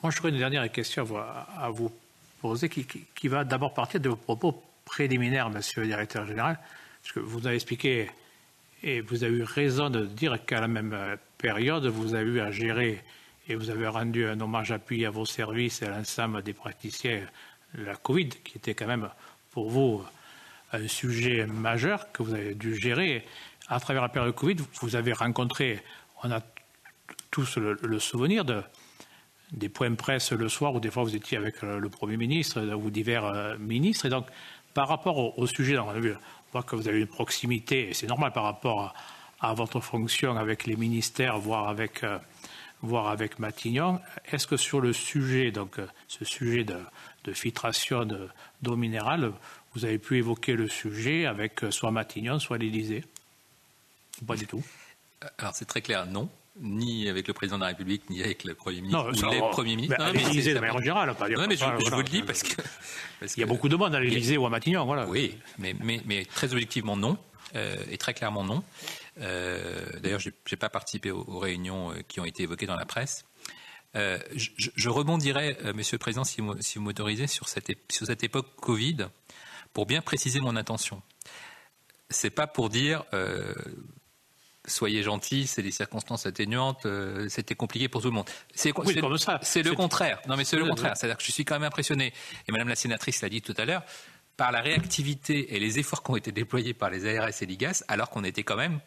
Moi, j'aurais une dernière question à vous poser qui va d'abord partir de vos propos préliminaires, monsieur le directeur général, parce que vous avez expliqué et vous avez eu raison de dire qu'à la même période, vous avez eu à gérer et vous avez rendu un hommage appuyé à vos services et à l'ensemble des praticiens de la Covid, qui était quand même pour vous un sujet majeur que vous avez dû gérer. À travers la période Covid, vous avez rencontré, on a tous le souvenir des points de presse le soir où des fois vous étiez avec le Premier ministre ou divers ministres. Et donc, par rapport au sujet, on voit que vous avez une proximité, et c'est normal par rapport à votre fonction avec les ministères, voire avec Matignon. Est-ce que sur le sujet, donc ce sujet de filtration d'eau minérale, vous avez pu évoquer le sujet avec soit Matignon, soit l'Élysée? Pas du tout. Alors c'est très clair, non. Ni avec le président de la République, ni avec le Premier ministre ou les premiers ministres. À l'Élysée, de manière générale. Non, mais je vous le dis parce que... Il y a beaucoup de monde à l'Élysée ou à Matignon. Voilà. Oui, mais très objectivement, non. Et très clairement, non. D'ailleurs, je n'ai pas participé aux réunions qui ont été évoquées dans la presse. Je rebondirai, Monsieur le Président, si vous m'autorisez, sur cette époque Covid, pour bien préciser mon intention. C'est pas pour dire... soyez gentils, c'est des circonstances atténuantes, c'était compliqué pour tout le monde. C'est le contraire. Non, mais c'est le contraire. C'est-à-dire que je suis quand même impressionné, et Madame la sénatrice l'a dit tout à l'heure, par la réactivité et les efforts qui ont été déployés par les ARS et l'IGAS, alors qu'on était quand même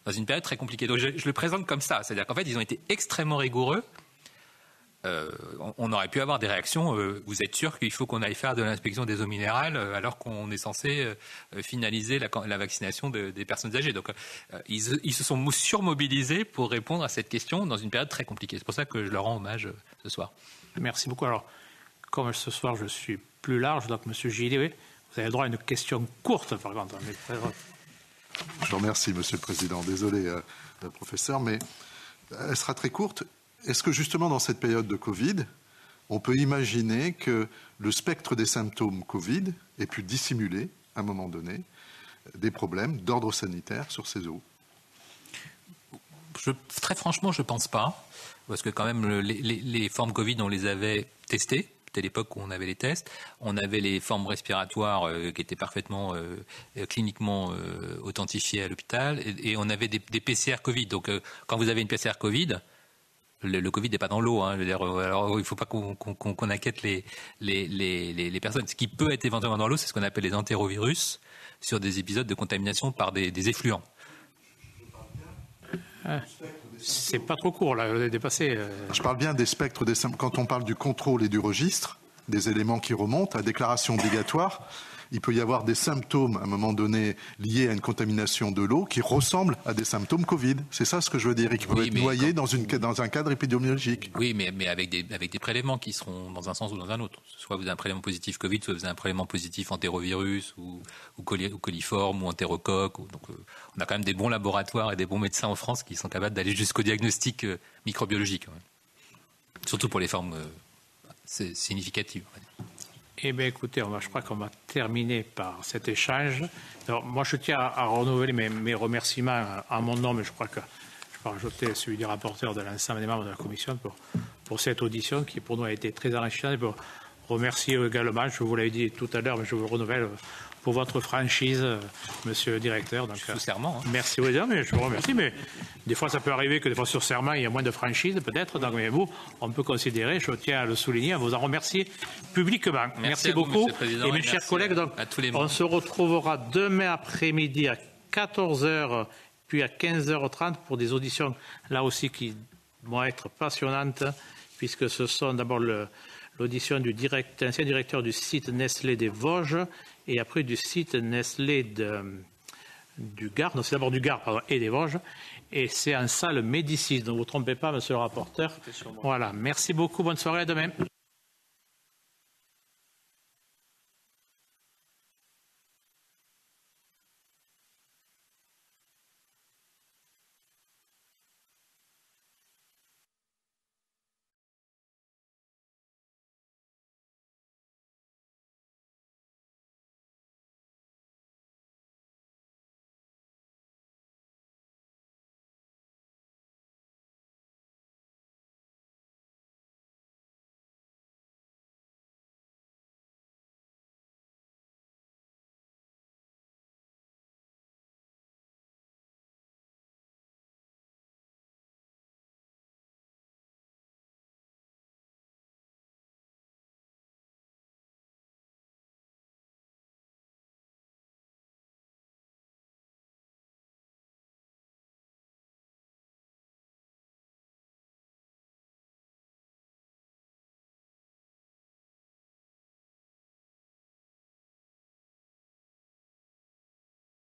dans une période très compliquée. Donc je le présente comme ça. C'est-à-dire qu'en fait, ils ont été extrêmement rigoureux. On aurait pu avoir des réactions. Vous êtes sûr qu'il faut qu'on aille faire de l'inspection des eaux minérales alors qu'on est censé finaliser la vaccination des personnes âgées. Donc ils se sont surmobilisés pour répondre à cette question dans une période très compliquée. C'est pour ça que je leur rends hommage ce soir. Merci beaucoup. Alors, comme ce soir je suis plus large, donc Monsieur Gillet, oui, vous avez le droit à une question courte par contre. Je vous remercie, Monsieur le Président. Désolé, professeur, mais elle sera très courte. Est-ce que justement dans cette période de Covid, on peut imaginer que le spectre des symptômes Covid ait pu dissimuler, à un moment donné, des problèmes d'ordre sanitaire sur ces eaux? Très franchement, je ne pense pas. Parce que quand même, les formes Covid, on les avait testées. C'était l'époque où on avait les tests. On avait les formes respiratoires qui étaient parfaitement cliniquement authentifiées à l'hôpital. Et on avait des PCR Covid. Donc, quand vous avez une PCR Covid... Le Covid n'est pas dans l'eau. Hein. Alors, il ne faut pas qu'on inquiète les personnes. Ce qui peut être éventuellement dans l'eau, c'est ce qu'on appelle les entérovirus sur des épisodes de contamination par des effluents. C'est pas trop court, là, vous avez dépassé. Je parle bien des spectres des symptômes. Quand on parle du contrôle et du registre, des éléments qui remontent, à déclaration obligatoire, il peut y avoir des symptômes, à un moment donné, liés à une contamination de l'eau qui ressemblent à des symptômes Covid. C'est ça ce que je veux dire, et qui peuvent être noyés dans un cadre épidémiologique. Oui, mais avec des prélèvements qui seront dans un sens ou dans un autre. Soit vous avez un prélèvement positif Covid, soit vous avez un prélèvement positif entérovirus ou coliforme ou entérocoque. Donc, on a quand même des bons laboratoires et des bons médecins en France qui sont capables d'aller jusqu'au diagnostic microbiologique. Surtout pour les formes significatives. Eh bien, écoutez, je crois qu'on va terminer par cet échange. Alors, moi, je tiens à renouveler mes remerciements en mon nom, mais je crois que je peux rajouter celui du rapporteur de l'ensemble des membres de la Commission pour cette audition qui, pour nous, a été très enrichissante. Pour remercier également, je vous l'avais dit tout à l'heure, mais je vous renouvelle pour votre franchise, Monsieur le Directeur. Donc, sous serment. Hein. Merci, oui, mais je vous remercie. Mais des fois, ça peut arriver que des fois sur serment, il y a moins de franchise, peut-être. Donc, mais vous, on peut considérer, je tiens à le souligner, à vous en remercier publiquement. Merci beaucoup. Et mes chers collègues, donc, on se retrouvera demain après-midi à 14h, puis à 15h30 pour des auditions, là aussi, qui vont être passionnantes, puisque ce sont d'abord l'audition du ancien directeur du site Nestlé des Vosges, et après du site Nestlé du Gard, non c'est d'abord du Gard pardon, et des Vosges, et c'est en salle Médicis, donc vous ne vous trompez pas monsieur le rapporteur. Voilà, merci beaucoup, bonne soirée, à demain.